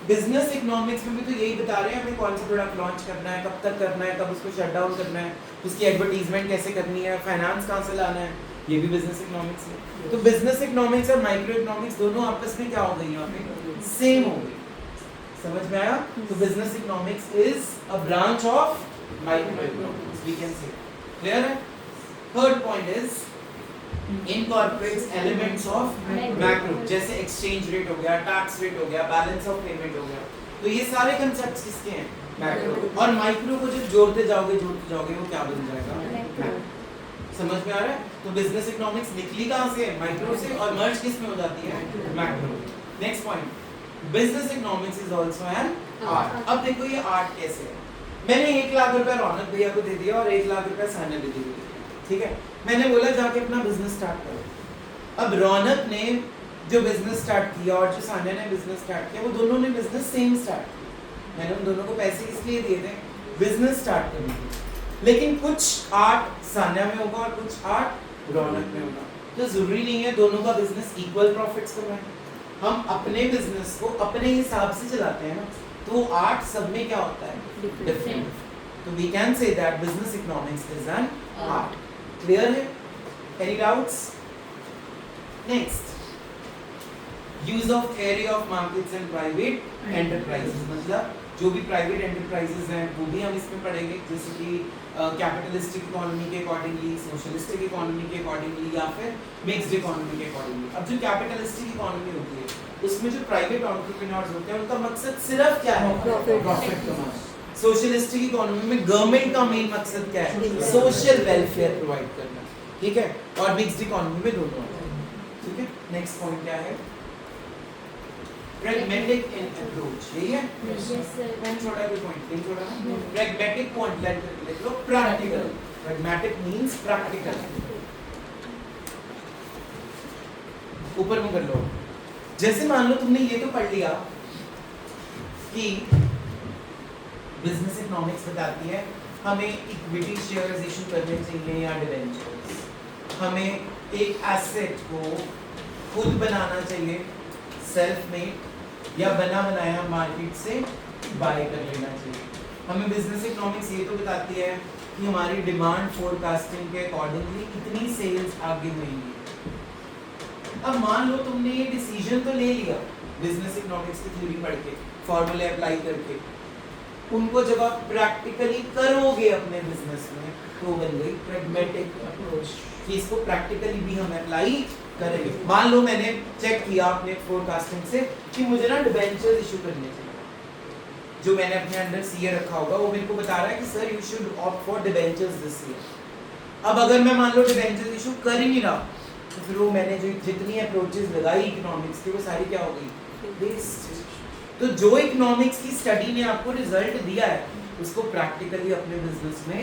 बिजनेस इकोनॉमिक्स में भी तो यही बता रहे हैं हमें कौन सा प्रोडक्ट लॉन्च करना है, कब तक करना है, कब उसको शट डाउन करना है, उसकी एडवर्टीजमेंट कैसे करनी है, फाइनेंस कहाँ से लाना है, ये भी बिजनेस इकोनॉमिक्स है। तो बिजनेस इकोनॉमिक्स और माइक्रो इकोनॉमिक्स दोनों आपस में क्या हो गई, यहाँ पे सेम हो गई। समझ में आया? तो business economics is a branch of micro economics, we can say. Clear है? Third point is incorporates elements of macro, जैसे एक्सचेंज रेट हो गया, टैक्स रेट हो गया, बैलेंस ऑफ पेमेंट हो गया, तो ये सारे कंसेप्ट्स किसके हैं? मैक्रो। और माइक्रो को जब जोड़ते जाओगे वो क्या बन जाएगा? मैक्रो। समझ में आ रहा है? तो बिजनेस इकोनॉमिक्स निकली कहां से है? माइक्रो से, और मर्ज किस में हो जाती है? Macro. Next point, business economics is also an art. अब देखो ये आर्ट कैसे है। मैंने 1 लाख रुपए रौनक भैया को दे दिया और 1 लाख रुपए सानिया दीदी को दे दिया, ठीक है? मैंने बोला जाके अपना बिजनेस स्टार्ट करो। अब रौनक ने जो बिजनेस स्टार्ट किया और जो सानिया ने बिजनेस स्टार्ट किया, वो दोनों ने बिजनेस सेम स्टार्ट किया। मैंने उन दोनों को पैसे इसलिए दिए थे बिजनेस स्टार्ट करने के लिए, लेकिन कुछ आर्ट सानिया में होगा और कुछ आर्ट रौनक में होगा। तो जरूरी नहीं है दोनों का बिजनेस इक्वल प्रॉफिट्स कमाए। हम अपने बिजनेस को अपने हिसाब से चलाते हैं ना, तो आर्ट सब में क्या होता है? डिफरेंट। तो we can say that business economics is an art. Clear है? Any doubts? Next, use of theory of markets and private enterprises, मतलब जो भी प्राइवेट एंटरप्राइजेस हैं वो भी हम इसमें पढ़ेंगे, जैसे कि कैपिटलिस्टिक इकोनॉमी के अकॉर्डिंगली, सोशलिस्टिक इकोनॉमी के अकॉर्डिंगली, या फिर मिक्स्ड इकोनॉमी के अकॉर्डिंगली। अब जो कैपिटलिस्टिक इकोनॉमी होती है उसमें जो प्राइवेट एंटरप्रेन्योर्स होते हैं उनका मकसद सिर्फ क्या है? प्रॉफिट कमाना। सोशलिस्टिक इकोनॉमी में गवर्नमेंट का मेन मकसद क्या है? सोशल वेलफेयर प्रोवाइड करना, ठीक है? और मिक्स्ड इकोनॉमी में दोनों आते हैं, ठीक है? नेक्स्ट पॉइंट क्या है? pragmatic in approach, यही है? Yes, sir. मैंने छोड़ा कोई पॉइंट नहीं छोड़ा ना? pragmatic पॉइंट लिख लो, practical। pragmatic means practical। ऊपर में कर लो। जैसे मान लो तुमने ये तो पढ़ लिया कि बिजनेस इकोनॉमिक्स बताती है हमें इक्विटी शेयर्स इशू करने चाहिए या डिबेंचर्स, हमें एक एसेट को खुद बनाना चाहिए सेल्फ मेड, या बना बनाया मार्केट से बाय कर लेना चाहिए। हमें बिजनेस इकोनॉमिक्स ये तो बताती है कि हमारी डिमांड फोरकास्टिंग के अकॉर्डिंगली कितनी सेल्स आगे होंगी। अब मान लो तुमने ये डिसीजन तो ले लिया बिजनेस इकोनॉमिक्स की थ्योरी पढ़ के, फॉर्मूले अप्लाई करके, उनको जब आप प्रैक्टिकली करोगे अपने बिजनेस में तो बन गई प्रैग्मेटिक अप्रोच कि इसको प्रैक्टिकली भी हम अप्लाई करेंगे। मान लो मैंने चेक किया अपने फोरकास्टिंग से कि मुझे ना डिबेंचर्स इशू करने चाहिए, जो मैंने अपने अंडर सीए रखा होगा वो मेरे को बता रहा है कि sir you should opt for debentures this year. अब अगर मैं मान लो डिबेंचर्स इशू कर ही नहीं रहा तो फिर वो मैंने जो जितनी अप्रोचेस लगाई इकोनॉमिक्स की वो सारी क्या हो गई? वेस्ट। तो जो इकोनॉमिक्स की स्टडी ने आपको रिजल्ट दिया है उसको प्रैक्टिकली अपने बिजनेस में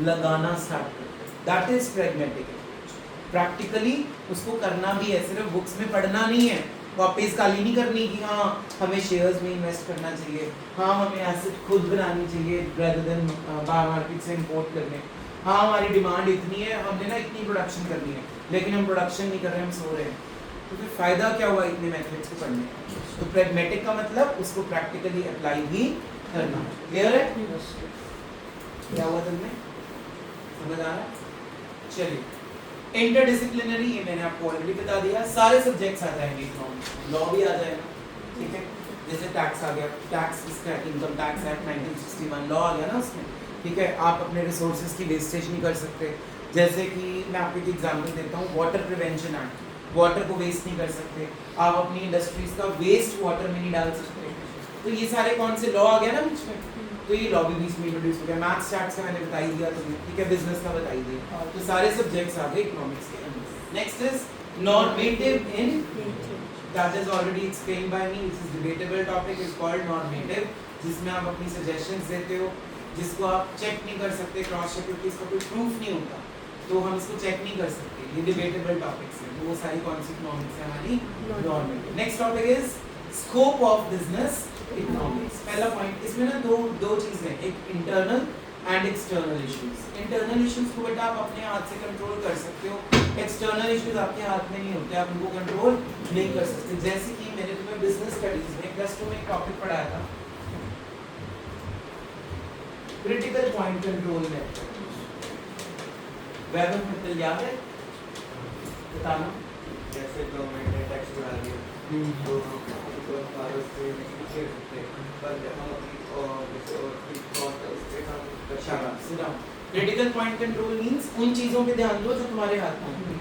लगाना स्टार्ट करते हैं, दैट इज प्रैग्मेटिक। प्रैक्टिकली उसको करना भी है, सिर्फ बुक्स में पढ़ना नहीं है, कॉपीज खाली नहीं करनी कि हाँ हमें शेयर्स में इन्वेस्ट करना चाहिए, हाँ हमें एसेट खुद बनानी चाहिए रेदर देन बाहर मार्केट से इंपोर्ट करने, हाँ हमारी डिमांड इतनी है हमने ना इतनी प्रोडक्शन करनी है लेकिन हम प्रोडक्शन नहीं कर रहे, हम सो रहे हैं, तो फिर फायदा क्या हुआ इतने मेथड्स को पढ़ने का? तो प्रैग्मेटिक का मतलब उसको प्रैक्टिकली अप्लाई भी करना। क्लियर है? क्या हुआ तुमने समझ आ रहा है? चलिए इंटरडिसिप्लिनरी, ये मैंने आपको ऑलरेडी बता दिया, सारे सब्जेक्ट्स आ जाएंगे इकोनॉमिक्स में, लॉ भी आ जाएगा, ठीक है? जैसे टैक्स आ गया, टैक्स इसका इनकम टैक्स एक्ट 1961 लॉ आ गया ना उसमें, ठीक है? आप अपने रिसोर्सेज की वेस्टेज नहीं कर सकते, जैसे कि मैं आपको एक एग्जांपल देता हूँ, वाटर प्रिवेंशन एक्ट, वाटर को वेस्ट नहीं कर सकते, आप अपनी इंडस्ट्रीज का वेस्ट वाटर में नहीं डाल सकते, तो ये सारे कौन से लॉ आ गया ना बीच में, तो ये लॉ भी बीच में इंट्रोड्यूस हो गया। मैथ्स स्टार्ट्स का मैंने बता ही दिया तुम्हें, ठीक है? बिजनेस का बता ही दिया, तो सारे सब्जेक्ट्स आ गए इकोनॉमिक्स के अंदर। Next is normative in, that is already explained bye me, it is debatable topic, is called normative, जिसमें आप अपनी सजेशंस देते हो जिसको आप चेक नहीं कर सकते, क्रॉस चेक करके इसका कोई प्रूफ नहीं होता तो हम इसको चेक नहीं कर सकते, ये डिबेटेबल टॉपिक्स है, तो वो सारी कौन सी इकोनॉमिक्स है हमारी? Normative. Next topic is scope of business economics. पहला पॉइंट, इसमें ना दो चीजें, एक internal and external issues. Internal issues को बेटा आप अपने हाथ से कंट्रोल कर सकते हो, एक्सटर्नल इश्यूज आपके हाथ में नहीं होते, आप उनको कंट्रोल नहीं कर सकते। जैसे कि मैंने तुम्हें बिजनेस स्टडीज में प्लस 2 में एक टॉपिक पढ़ाया था, critical point control method, weber method याद है? बताना। जैसे गवर्नमेंट ने टैक्स बढ़ा दिया तो तो हमारे उससे नहीं खेल सकते पर जब हम अपनी कॉस्ट उससे हम शाबाश। क्रिटिकल पॉइंट कंट्रोल मींस उन चीजों पे ध्यान दो जो तुम्हारे हाथ में है,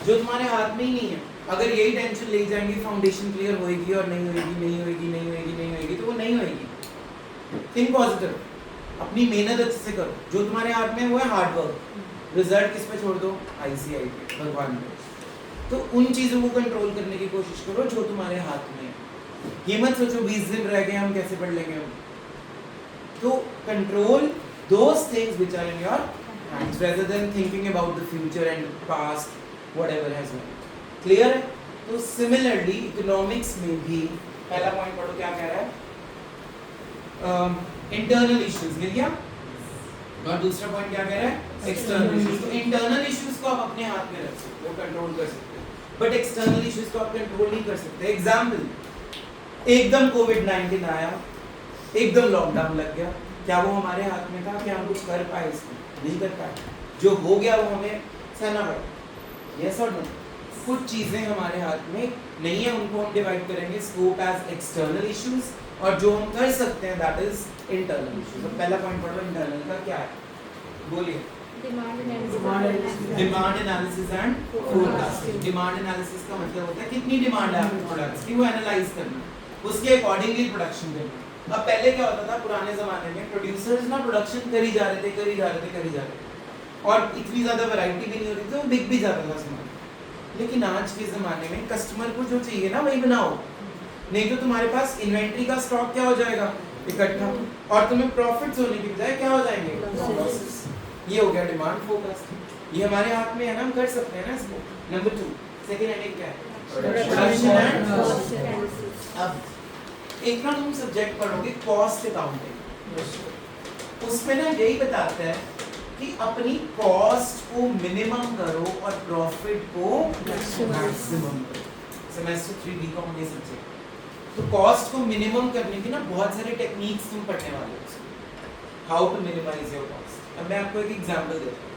जो तुम्हारे हाथ में ही नहीं है। अगर यही टेंशन ले जाएंगे फाउंडेशन क्लियर होएगी और नहीं होएगी, नहीं होएगी, नहीं होएगी, नहीं होएगी, तो वो नहीं होएगी। थिंक पॉजिटिव, अपनी मेहनत अच्छे से करो, जो तुम्हारे हाथ में है वो है हार्ड वर्क, रिजल्ट किस पे छोड़ दो, आईसीआई पे, भगवान पे। तो उन चीजों को कंट्रोल करने की कोशिश करो जो तुम्हारे हाथ में है। ये मत सोचो 20 दिन रह गए हम कैसे पढ़ लेंगे हम। तो control those things which are in your hands rather than thinking about the future and past whatever has been. Clear है? तो similarly economics में भी पहला पॉइंट पढ़ो क्या कह रहा है, internal issues मिल गया, और दूसरा पॉइंट क्या कह रहा है, external issues। तो internal issues को आप अपने हाथ में रख सकते हो, कंट्रोल कर सकते हो, but external issues को आप कंट्रोल नहीं कर सकते। एग्जाम्पल, एकदम कोविड-19 आया, एकदम लॉकडाउन लग गया, क्या वो हमारे हाथ में था कि हम कुछ कर पाए? इसमें नहीं कर पाए, जो हो गया वो हमें सहना पड़ा। यस और नो? कुछ चीजें हमारे हाथ में नहीं है, उनको हम डिवाइड करेंगे स्कोप एज एक्सटर्नल इश्यूज, और जो हम कर सकते हैं दैट इज इंटरनल इश्यूज। तो पहला पॉइंट पढ़ो, इंटरनल का क्या है, बोलिए। Demand analysis and forecasting. Demand analysis का मतलब होता है कितनी डिमांड है आपके प्रोडक्ट्स की, वो एनालाइज करना, उसके अकॉर्डिंगली प्रोडक्शन करना। अब पहले क्या होता था, पुराने जमाने में प्रोड्यूसर्स ना प्रोडक्शन कर ही जा रहे थे, और इतनी ज्यादा वैरायटी भी नहीं हो रही थी, तो बिक भी जाता था सामान। लेकिन आज के ज़माने में कस्टमर को जो चाहिए ना वही बनाओ, नहीं तो तुम्हारे पास इन्वेंट्री का स्टॉक क्या हो जाएगा, इकट्ठा, और तुम्हें प्रॉफिट्स होने की बजाय क्या हो जाएंगे, लॉसेस। ये हो गया डिमांड फोकस। ये हमारे हाथ में है ना, हम कर सकते हैं ना इसको। नंबर 2 सेकंड हेडिंग क्या है, प्रोडक्शन एंड कॉस्ट। अब एक ना तुम सब्जेक्ट पढ़ोगे कॉस्ट अकाउंटिंग, उसमें ना यही बताता है कि अपनी कॉस्ट को मिनिमम करो और प्रॉफिट को मैक्सिमम करो। सेमेस्टर 3 बीकॉम ये सब्जेक्ट। तो कॉस्ट को मिनिमम करने की ना बहुत सारे टेक्निक्स तुम पढ़ने वाले हो, how to minimise your cost. अब मैं आपको एक एग्जांपल देता हूँ।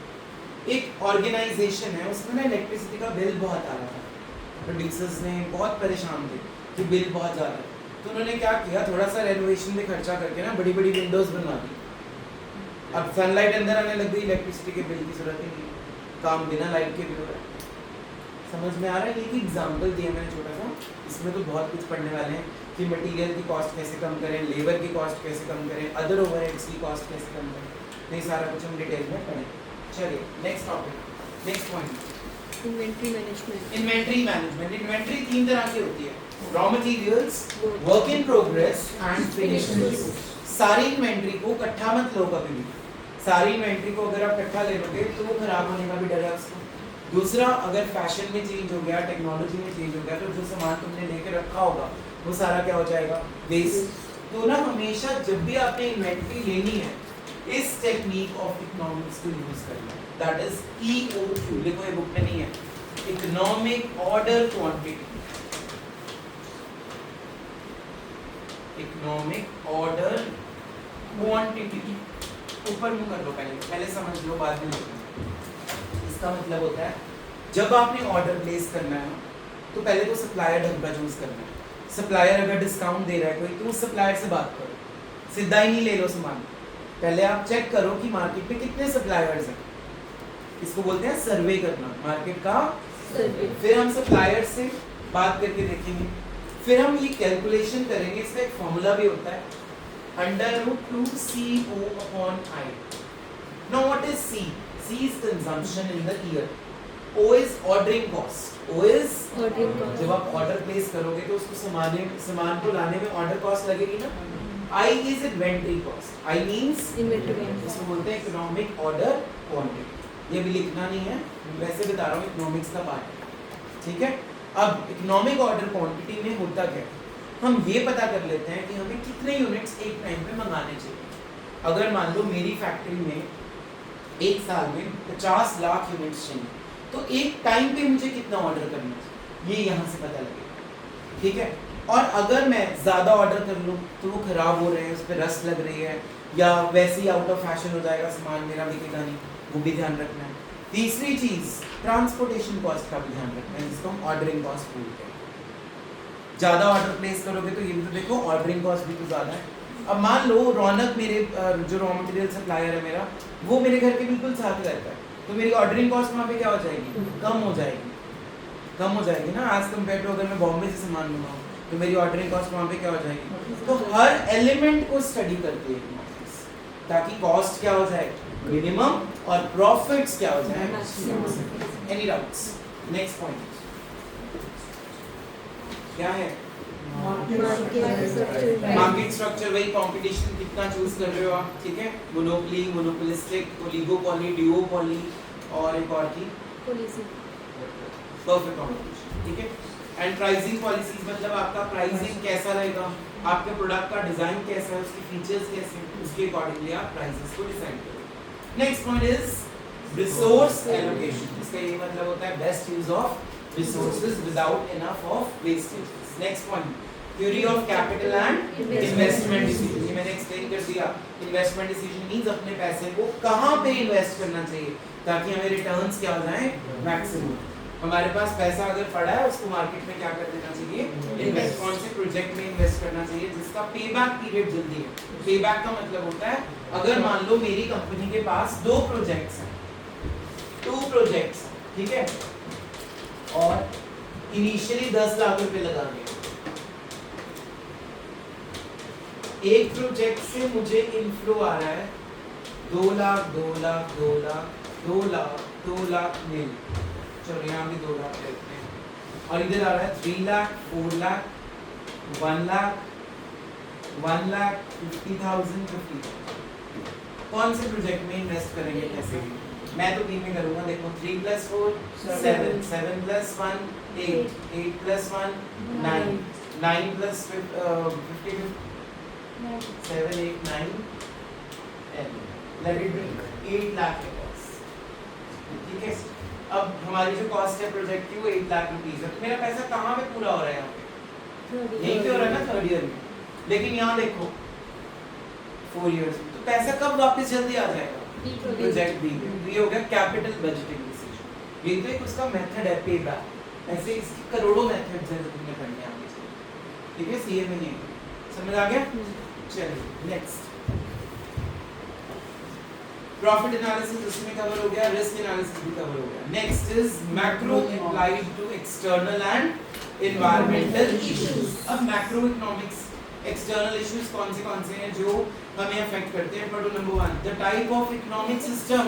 एक ऑर्गेनाइजेशन है, उसमें ना इलेक्ट्रिसिटी का बिल बहुत आ रहा था, प्रोड्यूसर्स ने बहुत परेशान थे कि बिल बहुत ज़्यादा है। तो उन्होंने क्या किया, थोड़ा सा रेनोवेशन में खर्चा करके ना बड़ी बड़ी विंडोज बनवा दी। अब सनलाइट अंदर आने लग गई, इलेक्ट्रिसिटी के बिल की जरूरत ही नहीं, काम बिना लाइट के भी हो रहा है। समझ में आ रहा है? ये एग्जांपल दिया मैंने छोटा सा, इसमें तो बहुत कुछ पढ़ने वाले हैं कि मटेरियल की कॉस्ट कैसे कम करें, लेबर की कॉस्ट कैसे कम करें, अदर ओवरहेड्स की कॉस्ट कैसे कम करें, तो ये सारा कुछ हम डिटेल में पढ़ें। चलिए next topic, next point, inventory management. Inventory management, inventory 3 तरह की होती है, raw materials, work in progress and finished goods. सारी इन्वेंट्री को इकट्ठा मत लो कभी भी। सारी इन्वेंट्री को अगर आप इकट्ठा ले लोगे तो वो खराब होने का भी डर है उसको। दूसरा, अगर फैशन में चेंज हो गया, टेक्नोलॉजी में चेंज हो गया, तो जो सामान तुमने लेके रखा होगा वो सारा क्या हो जाएगा, वेस्ट। तो ना हमेशा जब भी आपने इन्वेंट्री लेनी है, इस टेक्निक ऑफ इकोनॉमिक्स को यूज करना, दैट इज EOQ। देखो ये बुक में नहीं है, economic order quantity, economic order quantity. ऊपर मुंह कर लो, पहले समझ लो, बाद में लिखो। इसका मतलब होता है जब आपने ऑर्डर प्लेस करना है तो पहले तो सप्लायर ढंग का चूज करना है। सप्लायर अगर डिस्काउंट दे रहा है कोई, तो उस सप्लायर से बात करो, सीधा ही नहीं ले लो सामान। पहले आप चेक करो कि मार्केट में कितने सप्लायर्स हैं, इसको बोलते हैं सर्वे करना, मार्केट का सर्वे। फिर हम सप्लायर से बात करके देखेंगे, फिर हम ये कैलकुलेशन करेंगे, इसका एक फॉर्मूला भी होता है, √2CO/I। Now what is C? C is consumption in the year. O is ordering cost. O is ordering cost. जब आप ऑर्डर प्लेस करोगे तो उसको सामान को लाने में ऑर्डर कॉस्ट लगेगी ना। I is inventory cost. I means inventory cost. इसको बोलते हैं इकोनॉमिक ऑर्डर क्वांटिटी। ये भी लिखना नहीं है, वैसे बता रहा हूँ, इकोनॉमिक्स का पार्ट है, ठीक है। अब इकोनॉमिक ऑर्डर क्वांटिटी में होता क्या, हम ये पता कर लेते हैं कि हमें कितने यूनिट्स एक टाइम पे मंगाने चाहिए। अगर मान लो मेरी फैक्ट्री में एक साल में 50 लाख यूनिट्स चाहिए, तो एक टाइम पे मुझे कितना ऑर्डर करना चाहिए, ये यहाँ से पता लगेगा, ठीक है। और अगर मैं ज़्यादा ऑर्डर कर लूँ तो वो ख़राब हो रहे हैं, उस पर रस्ट लग रही है, या वैसे ही आउट ऑफ फैशन हो जाएगा सामान, मेरा बिकेगा नहीं, वो भी ध्यान रखना है। तीसरी चीज़ ट्रांसपोर्टेशन कॉस्ट का भी ध्यान रखना है, जिसको हम ऑर्डरिंग कॉस्ट बोलते हैं। ज़्यादा ऑर्डर प्लेस करोगे तो ये भी तो देखो ऑर्डरिंग कॉस्ट भी तो ज़्यादा है। अब मान लो रौनक मेरे जो रॉ मटेरियल सप्लायर है मेरा, वो मेरे घर के बिल्कुल साथ रहता है, तो मेरी ऑर्डरिंग कॉस्ट वहाँ पे क्या हो जाएगी, कम हो जाएगी, कम हो जाएगी ना एज कम्पेयर टू अगर मैं बॉम्बे से सामान मंगाऊँ तो मेरी ऑर्डरिंग कॉस्ट वहाँ पे क्या हो जाएगी। तो हर एलिमेंट को स्टडी करती है इकोनॉमिक्स, ताकि कॉस्ट क्या हो जाए मिनिमम और प्रॉफिट्स क्या हो जाए। Any doubts? नेक्स्ट पॉइंट क्या है? मार्केट स्ट्रक्चर, वही कंपटीशन कितना चूज कर रहे हो आप, ठीक है। मोनोपोली, मोनोपोलिस्टिक, ओलिगोपोली, डुओपोली और एक और की परफेक्ट कंपटीशन, ठीक है। एंड प्राइसिंग पॉलिसीज मतलब आपका प्राइसिंग कैसा रहेगा, आपके प्रोडक्ट का डिजाइन कैसा है, उसके फीचर्स कैसे हैं, उसके अकॉर्डिंगली आप प्राइसेस को डिसाइड करोगे। Next point is resource allocation. इसका ये मतलब होता है best use of resources without enough of wastage. Next point theory of capital and investment decision. ये मैंने एक्सप्लेन कर दिया। इन्वेस्टमेंट डिसीजन मींस अपने पैसे को कहां पे इन्वेस्ट करना चाहिए ताकि हमें रिटर्न्स क्या हो जाए, मैक्सिमम। हमारे पास पैसा अगर पड़ा है उसको मार्केट में क्या कर देना चाहिए, इन्वेस्ट। कौन से प्रोजेक्ट में इन्वेस्ट करना चाहिए जिसका पेबैक पीरियड जल्दी है। पेबैक का मतलब होता है अगर मान लो मेरी कंपनी के पास 2 प्रोजेक्ट्स हैं, 2 प्रोजेक्ट्स, ठीक है, और इनिशियली 10 लाख रुपए लगाने, एक प्रोजेक्ट से मुझे इनफ्लो आ रहा है 2 लाख 2 लाख 2 लाख 2 लाख 2 लाख मिल, चलो यहाँ भी 2 लाख लेते हैं, और इधर आ रहा है 3 लाख 4 लाख 1 लाख 1 लाख 50,000 50,000। कौन से प्रोजेक्ट में इन्वेस्ट करेंगे कैसे? मैं तो 3 में करूंगा। देखो 3 + 4 7 7 + 1 8 8 + 1 9 9 + 50 7 8 9 10 लेट इट बी 8 लाख है कॉस्ट, ठीक है। अब हमारी जो कॉस्ट है प्रोजेक्ट की वो 8 लाख रुपीस है, तो मेरा पैसा कहाँ पे पूरा हो रहा है यहाँ पे? यहीं पे हो रहा है ना, 3rd ईयर में। लेकिन यहाँ देखो 4 इयर्स में, तो पैसा कब वापस जल्दी आ जाएगा? प्रोजेक्ट बी में। तो ये हो गया कैपिटल बजटिंग डिसीजन। ये तो एक उसका मेथड है पे बैक। ऐसे इसकी करोड़ों मेथड्स हैं जो तुमने पढ़ने आगे चले, ठीक है। सीए में नहीं समझ आ गया? चलिए नेक्स्ट प्रॉफिट एनालिसिस उसमें कवर हो गया, रिस्क एनालिसिस भी कवर हो गया। Next is macro applied to external and environmental issues. अब मैक्रो इकोनॉमिक्स एक्सटर्नल इश्यूज कौन से हैं जो हमें अफेक्ट करते हैं? पढ़ो number 1 the type of economic system.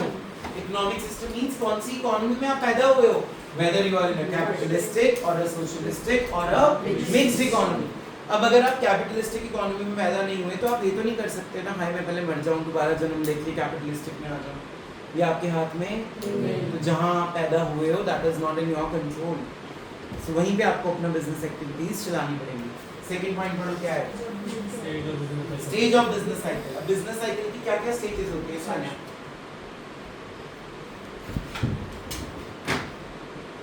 Economic system means कौन सी इकोनॉमी में आप पैदा हुए हो, whether you are in a capitalistic और अ सोशलिस्टिक और अ मिक्स्ड इकोनॉमी। अब अगर आप कैपिटलिस्टिक इकोनॉमी में पैदा नहीं हुए तो आप ये तो नहीं कर सकते ना, हाय मैं पहले मर जाऊं दोबारा जन्म लेके कैपिटलिस्टिक में आ जाऊं, ये आपके हाथ में तो जहां आप पैदा हुए हो that is not in your control. So वहीं पे आपको अपना बिजनेस एक्टिविटीज चलानी पड़ेंगी। सेकंड पॉइंट पढ़ो क्या है, स्टेज ऑफ बिजनेस साइकिल। अब बिजनेस साइकिल की क्या क्या स्टेजेस होती है Sania?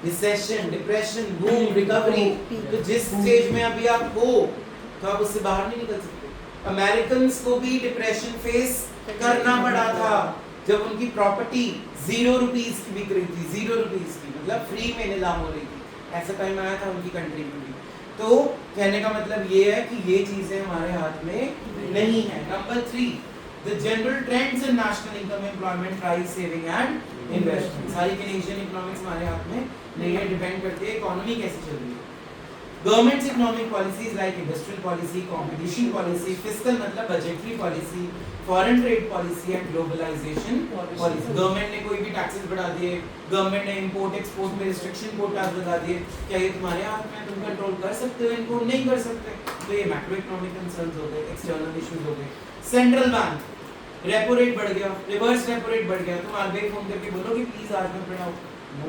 Recession, depression, boom, recovery. तो जिस स्टेज में अभी आप हो तो आप उससे बाहर नहीं निकल सकते। अमेरिकन्स को भी डिप्रेशन फेस करना पड़ा था जब उनकी प्रॉपर्टी 0 रुपीस की बिक रही थी, 0 रुपीस की, मतलब फ्री में नीलाम हो रही थी। ऐसा टाइम आया था उनकी कंट्री में भी। तो कहने का मतलब ये है कि ये चीजें हमारे हाथ में नहीं है। Number 3 the general trends in national income, employment, price, saving and investment. सारी केनेशियन इकोनॉमिक्स हमारे हाथ में नहीं है, डिपेंड करती है इकोनॉमी कैसे चल रही है। Governments economic policies like industrial policy, competition policy, fiscal मतलब budgetary policy, foreign trade policy and globalisation policy. Government ने कोई भी टैक्सेस बढ़ा दिए, गवर्नमेंट ने इंपोर्ट एक्सपोर्ट में रिस्ट्रिक्शन कोटास लगा दिए, क्या ये तुम्हारे हाथ में? तुम कंट्रोल कर सकते हो इनको? नहीं कर सकते। तो ये मैक्रो इकोनॉमिक कंसर्न्स हो गए, एक्सटर्नल इश्यूज हो गए। सेंट्रल बैंक, रेपो रेट बढ़ गया, रिवर्स रेपो रेट बढ़ गया, तुम आरबीआई फोन करके बोलोगे प्लीज आज में पढ़ाओ? No,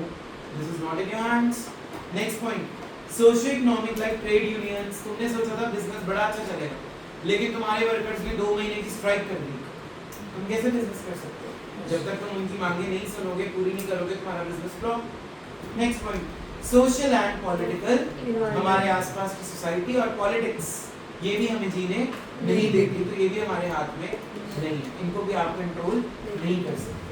this is not in your hands. Next point socio economic like trade unions. तुमने सोचा था बिजनेस बड़ा अच्छा चलेगा, लेकिन तुम्हारे वर्कर्स ने 2 महीने की स्ट्राइक कर दी, तुम कैसे बिजनेस कर सकते हो? जब तक तुम उनकी मांगे नहीं सुनोगे, पूरी नहीं करोगे, तुम्हारा business flop. Next point social and political, हमारे आसपास की सोसाइटी और पॉलिटिक्स ये भी हमें जीने नहीं देती, तो ये भी हमारे हाथ में नहीं, इनको भी आप कंट्रोल नहीं कर सकते।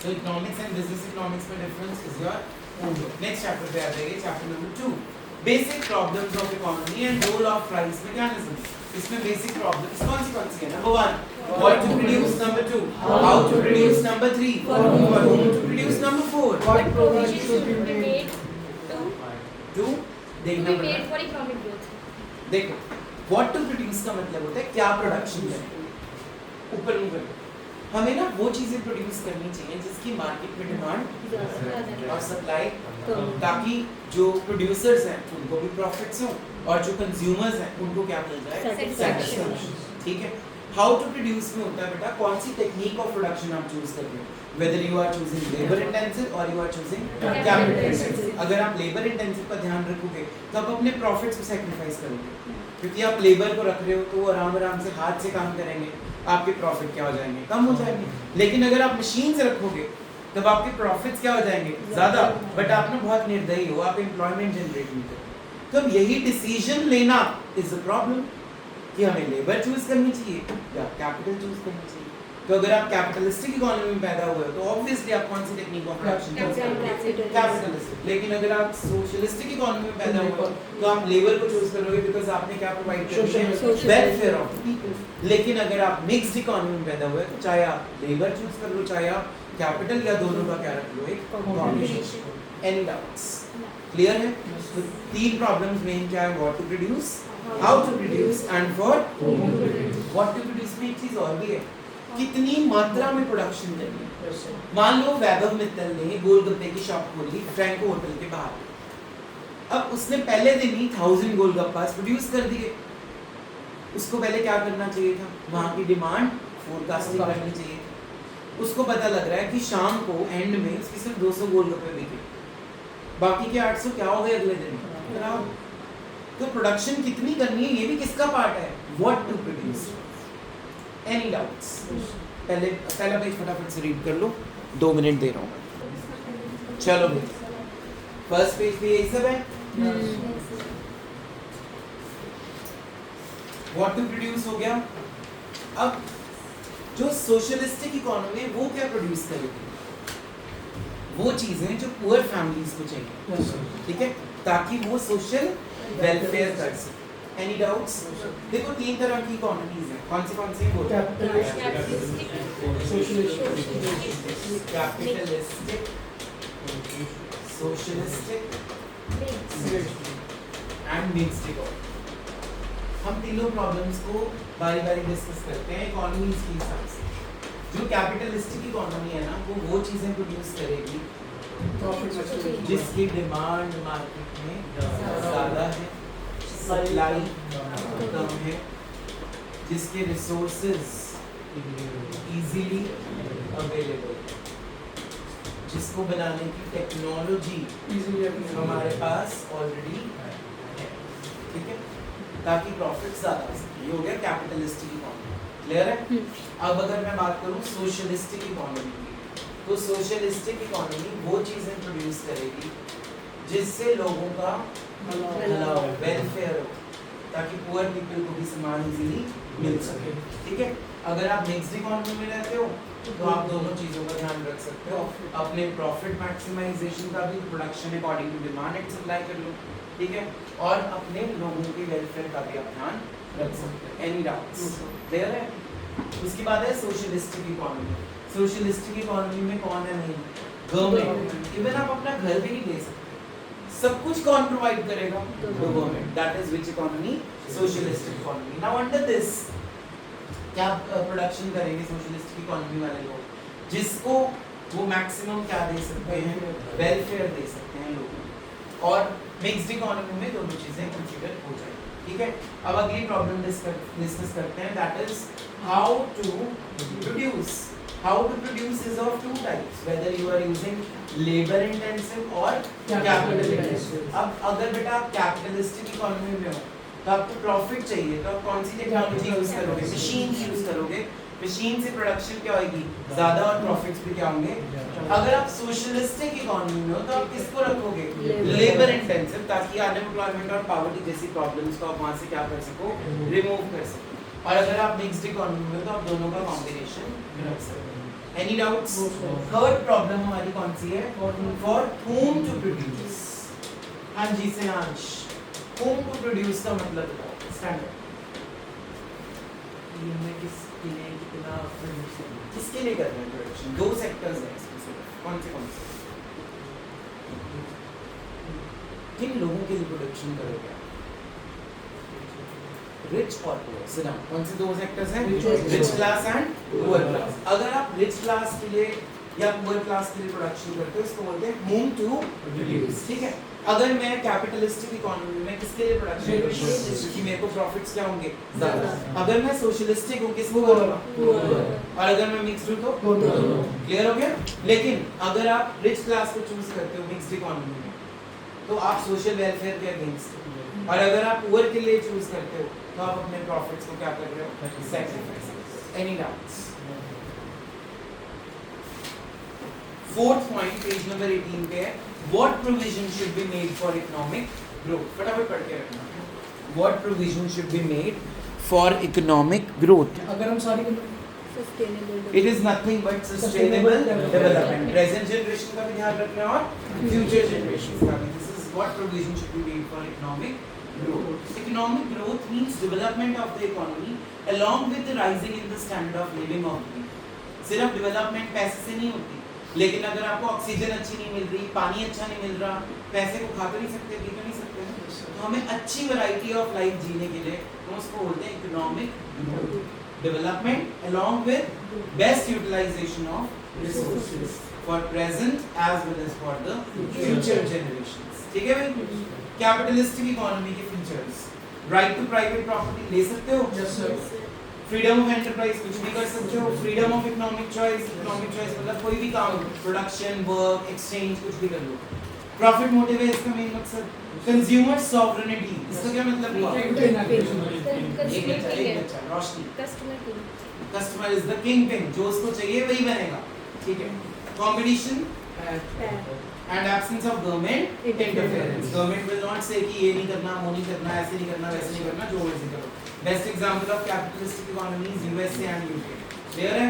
So economics and business economics में difference is your homework. Next chapter पे आ जाइए, chapter number 2 basic problems of economy and role of price mechanism. इसमें बेसिक प्रॉब्लम्स कौन सी है? Number 1 what to produce, number 2 how to produce, number 3 for whom to produce, number 4 What provisions provisions should be made to to देखना be पड़ेगा। made for economic growth? देखो what to produce का मतलब होता है क्या प्रोडक्शन करें। ऊपर मुंह करो, हमें ना वो चीजें प्रोड्यूस करनी चाहिए जिसकी मार्केट में डिमांड और सप्लाई, ताकि जो प्रोड्यूसर्स हैं उनको भी प्रॉफिट्स हो और जो कंज्यूमर्स हैं उनको क्या मिल जाए, Satisfaction। ठीक है। हाउ टू प्रोड्यूस में होता है बेटा कौन सी टेक्निक ऑफ प्रोडक्शन आप चूज कर रहे हो, whether you are choosing labour intensive और you are choosing capital intensive. अगर आप लेबर इंटेंसिव का ध्यान रखोगे तो आप अपने प्रॉफिट्स को सैक्रिफाइस करोगे, क्योंकि आप लेबर को रख रहे हो तो वो आराम आराम से हाथ से काम करेंगे, आपके प्रॉफिट क्या हो जाएंगे, कम हो जाएंगे। लेकिन अगर आप मशीन से रखोगे तब आपके प्रॉफिट्स क्या हो जाएंगे, ज्यादा, बट आप ना बहुत निर्दयी हो, आप एम्प्लॉयमेंट जनरेट नहीं करोगे। तो अब यही डिसीजन लेना इज अ प्रॉब्लम कि हमें लेबर चूज करनी चाहिए या कैपिटल चूज करनी चाहिए। तो अगर आप कैपिटलिस्टिक इकोनॉमी में पैदा हुए हो तो ऑब्वियसली आप कौन सी टेक्निक ऑफ प्रोडक्शन चूज करोगे, कैपिटलिस्टिक। लेकिन अगर आप सोशलिस्टिक इकोनॉमी में पैदा हुए हो तो आप लेबर को चूज करोगे बिकॉज़ आपने क्या प्रोवाइड किया है, वेलफेयर ऑफ पीपल। लेकिन अगर आप मिक्स्ड इकोनॉमी में पैदा हुए तो चाहे आप लेबर चूज कर लो चाहे आप कैपिटल, या दोनों का क्या रख लो, एक कॉम्बिनेशन। Any doubts? क्लियर है? तो तीन प्रॉब्लम्स मेन क्या है, what to produce, how to produce and for what to produce. में एक चीज और भी है, कितनी मात्रा में प्रोडक्शन करनी है। मान लो वैभव मित्तल ने गोलगप्पे की शॉप खोली फ्रैंको होटल के बाहर, अब उसने पहले दिन ही 1000 गोलगप्पास प्रोड्यूस कर दिए। उसको पहले क्या करना चाहिए था, वहां की डिमांड फोरकास्टिंग करनी चाहिए थी। उसको पता लग रहा है कि शाम को एंड में उसकी सिर्फ 200 गोलगप्पे बिके, बाकी के 800 क्या हो गए अगले दिन, खराब। तो प्रोडक्शन कितनी करनी है ये भी किसका पार्ट है, what to produce. Any doubts? पहला पेज फटाफट से रीड कर लो, 2 मिनट दे रहा हूँ। चलो फर्स्ट पेज पे यही सब है, व्हाट टू प्रोड्यूस हो गया। अब जो सोशलिस्टिक इकोनॉमी है वो क्या प्रोड्यूस करेगी, वो चीजें जो पुअर फैमिलीज को चाहिए, ठीक है, ताकि वो सोशल वेलफेयर कर सके। Any doubts? देखो 3 तरह की इकोनॉमीज हैं, कौन सी बोलो, capitalistic, capitalistic, socialistic and mixed economy. हम तीनों प्रॉब्लम्स को बारी-बारी डिस्कस करते हैं इकोनॉमीज के हिसाब से। जो कैपिटलिस्टिक इकोनॉमी है ना वो चीजें प्रोड्यूस करेगी जिसकी डिमांड मार्केट में ज़्यादा है, सप्लाई कम है, जिसके रिसोर्सेज इजीली अवेलेबल, जिसको बनाने की टेक्नोलॉजी हमारे पास ऑलरेडी है, ठीक है, ताकि प्रॉफिट ज़्यादा हो सके। ये हो गया कैपिटलिस्टिक इकोनॉमी। क्लियर है? अब अगर मैं बात करूँ सोशलिस्टिक इकोनॉमी की, तो सोशलिस्टिक इकोनॉमी वो चीज़ें प्रोड्यूस करेगी जिससे लोगों का भला हो, वेलफेयर हो, ताकि पुअर पीपल को भी सामान इजीली मिल सके, ठीक है। अगर आप मिक्स्ड इकोनॉमी में रहते हो तो आप दोनों चीज़ों का ध्यान रख सकते हो, अपने प्रॉफिट मैक्सिमाइजेशन का भी, production according to demand and supply कर लो, ठीक है, और अपने लोगों के वेलफेयर का भी आप ध्यान रख सकते हो। Any doubts? क्लियर है? उसके बाद है सोशलिस्टिक इकोनॉमी। सोशलिस्टिक इकोनॉमी में कौन है नहीं, गवर्नमेंट। इवन आप अपना घर भी नहीं ले सकते, सब कुछ कौन प्रोवाइड करेगा, government. That is which economy, socialistic economy. Now under this क्या प्रोडक्शन करेंगे सोशलिस्टिक इकोनॉमी वाले लोग, जिसको वो मैक्सिमम क्या दे सकते हैं, वेलफेयर दे सकते हैं लोगों को, और मिक्स्ड इकोनॉमी में दोनों चीजें कंसीडर हो जाएंगी, ठीक है। अब अगली प्रॉब्लम डिस्कस करते हैं, that is how to produce. How to produce is of 2 types, whether you are using labor intensive or capital intensive. अब अगर बेटा आप कैपिटलिस्टिक इकोनॉमी में हो तो आपको प्रॉफिट चाहिए, तो आप कौन सी टेक्नोलॉजी यूज करोगे, मशीन यूज करोगे। मशीन से प्रोडक्शन क्या होगी, ज्यादा, और प्रॉफिट्स भी क्या होंगे। अगर आप सोशलिस्टिक इकोनॉमी में हो तो आप किसको रखोगे, लेबर इंटेंसिव, ताकि अनएम्प्लॉयमेंट और पॉवर्टी जैसी प्रॉब्लम्स को आप वहां से क्या कर सको, रिमूव कर सको। और अगर आप मिक्स्ड इकोनॉमी में हो तो आप दोनों का कॉम्बिनेशन रख सकते हैं। Any doubts? थर्ड प्रॉब्लम हमारी कौन सी है, फॉर whom to produce। हाँ जी सिनांश। होम टू प्रोड्यूस का मतलब बताओ स्टैंडर्ड ये हमें किसके लिए कितना प्रोड्यूस करना है? किसके लिए कर रहे हैं प्रोडक्शन? दो सेक्टर्स हैं इसमें सिर्फ। कौन से किन लोगों के लिए प्रोडक्शन करोगे आप? रिच और पुअर। सिर्फ कौन से दो सेक्टर्स हैं? Rich class and poor class. अगर आप रिच क्लास के लिए या पुअर क्लास के लिए प्रोडक्शन करते हो इसको बोलते हैं होम टू प्रोड्यूस। ठीक है, अगर मैं कैपिटलिस्टिक इकोनॉमी में किसके लिए प्रोडक्शन करूंगा? क्योंकि मेरे को प्रॉफिट्स क्या होंगे? ज्यादा। अगर मैं सोशलिस्टिक हूं किसको करूंगा? और अगर मैं मिक्स्ड हूं तो क्लियर हो गया। लेकिन अगर आप रिच क्लास को चूज करते हो मिक्स्ड इकोनॉमी में तो आप सोशल वेलफेयर के अगेंस्ट हो, और अगर आप पुअर के लिए चूज करते हो तो आप अपने प्रॉफिट्स को क्या कर रहे हो? Sacrifice. Any doubts? Fourth point page number 18 पे है, what provision should be made for economic growth. फटाफट पढ़ के रखना। What provision should be made for economic growth? अगर हम सारी It is nothing but sustainable development. Present generation का भी ध्यान रखना और future generations का भी. This is what provision should be made for economic growth. Economic growth means development of the economy along with the rising in the standard of living of the people. सिर्फ development पैसे से नहीं होती, लेकिन अगर आपको ऑक्सीजन अच्छी नहीं मिल रही, पानी अच्छा नहीं मिल रहा, पैसे को खा तो नहीं सकते, पी तो नहीं सकते, तो हमें अच्छी वैरायटी ऑफ लाइफ जीने के लिए हम उसको बोलते हैं economic growth. Development along with best utilization of resources for present as well as for the future generations. ठीक है भाई? Capitalistic economy के features. Right to private property ले सकते हो? Yes sir. Freedom of enterprise कुछ भी कर सकते हो. Freedom of economic choice. Economic choice मतलब कोई भी काम, production, work, exchange कुछ भी कर लो. Profit motive है इसका मेन मकसद. Consumer sovereignty इसका क्या मतलब हुआ? एक बच्चा Roshni. Customer is the king पिन, जो उसको चाहिए वही बनेगा. ठीक है. Competition and absence of government interference. Government will not say कि ये नहीं करना, वो नहीं करना, ऐसे नहीं करना, वैसे नहीं करना, जो मर्जी करो. Best example of capitalistic economies USA and UK. Clear है?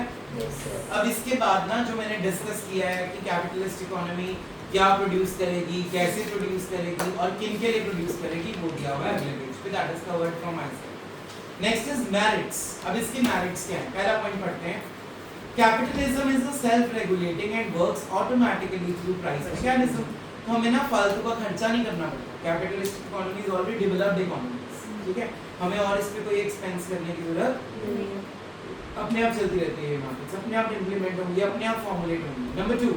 अब इसके बाद ना जो मैंने डिस्कस किया है कि कैपिटलिस्ट इकोनॉमी क्या प्रोड्यूस करेगी, कैसे प्रोड्यूस करेगी और किन के लिए प्रोड्यूस करेगी, वो दिया हुआ है अगले पेज पे. That is covered from my side. Next is merits. अब इसके मेरिट्स क्या है? पहला पॉइंट पढ़ते हैं. Capitalism is a self regulating and works automatically through price mechanism. तो हमें ना फालतू का खर्चा नहीं करना पड़ता. Capitalist economy is already developed economies. ठीक है, हमें और इस पे कोई एक्सपेंस करने की जरूरत अपने आप चलती रहती है. मार्केट्स अपने आप इंप्लीमेंट होंगी, अपने आप फॉर्मुलेट होंगी. Number 2,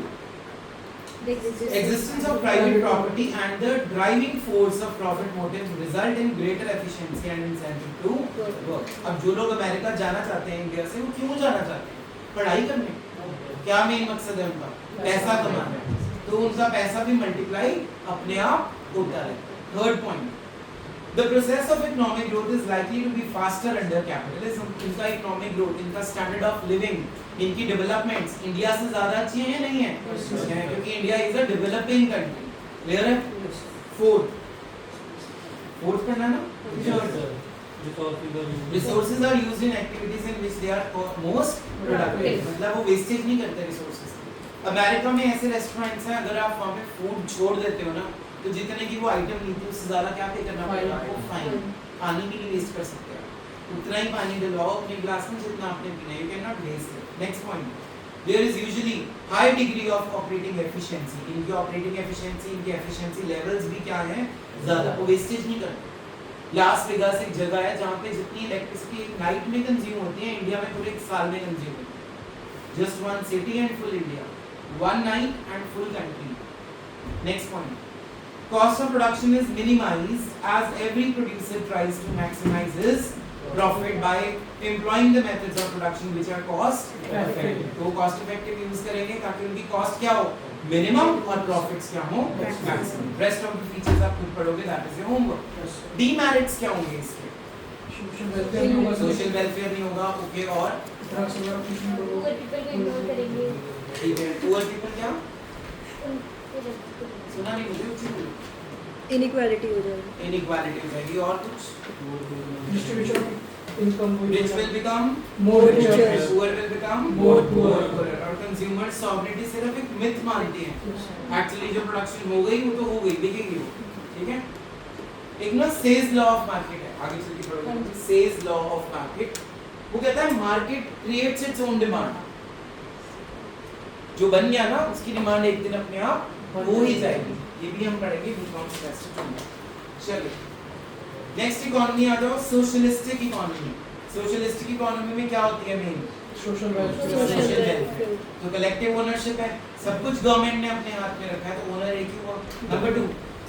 existence of private property and the driving force of profit motive result in greater efficiency and incentive to work. अब जो लोग अमेरिका जाना चाहते हैं इंडिया से, वो क्यों जाना चाहते हैं? पढ़ाई करने. क्या मेन मकसद है उनका? पैसा कमाना. तो उनका पैसा भी मल्टीप्लाई अपने आप होता है. Third point, the process of economic growth is likely to be faster under capitalism. इनका economic growth, इनका standard of living, इनकी डेवलपमेंट्स इंडिया से ज्यादा अच्छी हैं या नहीं है? क्योंकि India is a developing country. Clear है? फोर्थ करना ना. Resources are used in activities in which they are most productive. मतलब वो वेस्टेज नहीं करते रिसोर्सेज. अमेरिका में ऐसे रेस्टोरेंट्स हैं, अगर आप वहाँ पे फूड छोड़ देते हो ना, तो जितने की वो आइटम ली थी उससे ज्यादा क्या पे करना पड़ेगा आपको? फाइन. पानी भी नहीं वेस्ट कर सकते आप. उतना ही पानी डलवाओ अपने ग्लास में जितना आपने पीना है. You can not waste it. Next point, there is usually high degree of operating efficiency. इनकी ऑपरेटिंग एफिशिएंसी, इनकी एफिशिएंसी लेवल्स भी क्या है? ज्यादा. वो वेस्टेज नहीं करते. लास वेगास एक जगह है जहाँ पे जितनी इलेक्ट्रिसिटी एक नाइट में कंज्यूम होती है, इंडिया में पूरे एक साल में कंज्यूम होती है. Just one city and full India, one night and full country. Next point, cost of production is minimized as every producer tries to maximize his profit by employing the methods of production which are cost effective. तो cost effective use करेंगे ताकि उनकी cost क्या हो? Minimum और profits क्या हो? Maximum. Rest of the features आप खुद पढ़ोगे. That is your homework. Demerits क्या होंगे इसके? सोशल वेलफेयर नहीं होगा. ओके. और ठीक है. पुअर पीपल क्या? सुना नहीं मुझे. इनइक्वालिटी हो जाएगी. इनइक्वालिटी हो जाएगी. और कुछ? Distribution of income. Rich will become more richer. Poor will become more poor. और कंज्यूमर सॉवरेनिटी सिर्फ एक मिथ मानते हैं. एक्चुअली जो प्रोडक्शन हो गई वो तो हो गई, दिखेगी वो. ठीक है. एक ना सेज लॉ ऑफ मार्केट है, आगे चल के पढ़ोगे सेज लॉ ऑफ मार्केट। वो कहता है market creates its own demand, जो बन गया ना उसकी डिमांड एक दिन अपने आप हो ही जाएगी। ये भी हम पढ़ेंगे बीकॉम सेमेस्टर 2 में। चलिए नेक्स्ट इकोनॉमी आ जाओ, सोशलिस्टिक इकोनॉमी। सोशलिस्टिक इकोनॉमी में क्या होती है main? Social welfare. Social welfare. तो कलेक्टिव ओनरशिप है, सब कुछ गवर्नमेंट ने अपने हाथ में रखा है, तो ओनर एक ही हुआ। नंबर 2,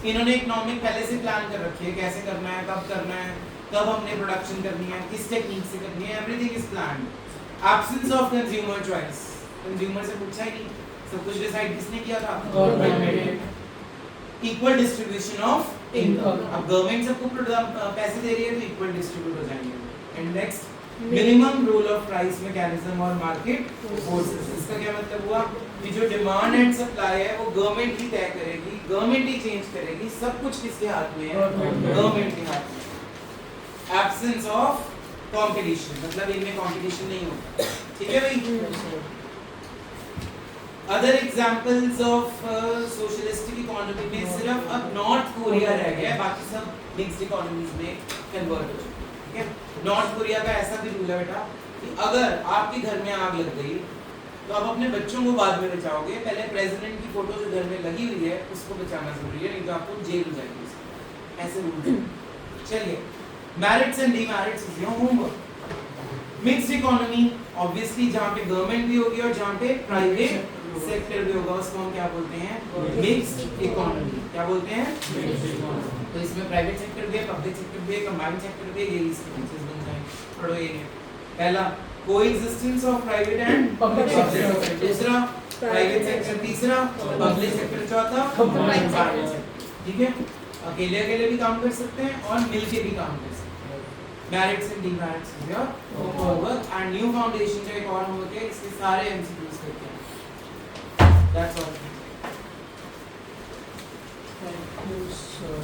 इन्होंने इकोनॉमिक पहले से प्लान कर रखी है, कैसे करना है, कब करना है, कब हमने प्रोडक्शन करनी है, किस टेक्निक से करनी है, everything is planned. Absence of consumer choice, consumer से पूछा ही नहीं, सब कुछ डिसाइड किसने किया था? गवर्नमेंट ने। इक्वल डिस्ट्रीब्यूशन ऑफ इनकम, अब गवर्नमेंट सबको पैसे दे रही है तो इक्वल डिस्ट्रीब्यूट हो जाएंगे। And next minimum rule of price mechanism और मार्केट फोर्सेस। इसका क्या मतलब हुआ कि जो डिमांड एंड सप्लाई है वो गवर्नमेंट ही तय करेगी, गवर्नमेंट ही चेंज करेगी, सब कुछ किसके हाथ में है? गवर्नमेंट के हाथ में। एब्सेंस ऑफ कंपटीशन, मतलब इनमें कंपटीशन नहीं होता, ठीक है भाई। Other examples of socialistic economy में सिर्फ अब नॉर्थ कोरिया रह गया है, बाकी सब मिक्स्ड इकोनॉमीज में कन्वर्ट हो चुके हैं, ठीक है। नॉर्थ कोरिया का ऐसा भी रूल है बेटा कि अगर आपके घर में आग लग गई तो आप अपने बच्चों को बाद में बचाओगे, पहले प्रेसिडेंट की फोटो जो घर में लगी हुई है उसको बचाना जरूरी है, नहीं तो आपको जेल हो जाएगी। ऐसे रूल। चलिए merits and demerits is your homework. Mixed economy obviously जहाँ पे गवर्नमेंट भी होगी और जहाँ पे प्राइवेट सेक्टर भी होगा उसको हम क्या बोलते हैं? Mixed economy. क्या बोलते हैं? तो इसमें प्राइवेट सेक्टर भी है, पब्लिक सेक्टर भी है, कंबाइंड सेक्टर भी है, ये इसके फीचर्स बन जाएंगे। पढ़ो ये पहला coexistence of private and public sector, दूसरा प्राइवेट सेक्टर, तीसरा पब्लिक सेक्टर, चौथा Combined private sector। sector। ठीक है, अकेले अकेले भी काम कर सकते हैं और मिलके भी काम कर सकते हैं। Merits and demerits is your homework. And new foundation जो एक और होमवर्क है, इसके सारे एमसीक्यूज करते हैं। That's all. Thank you, sir.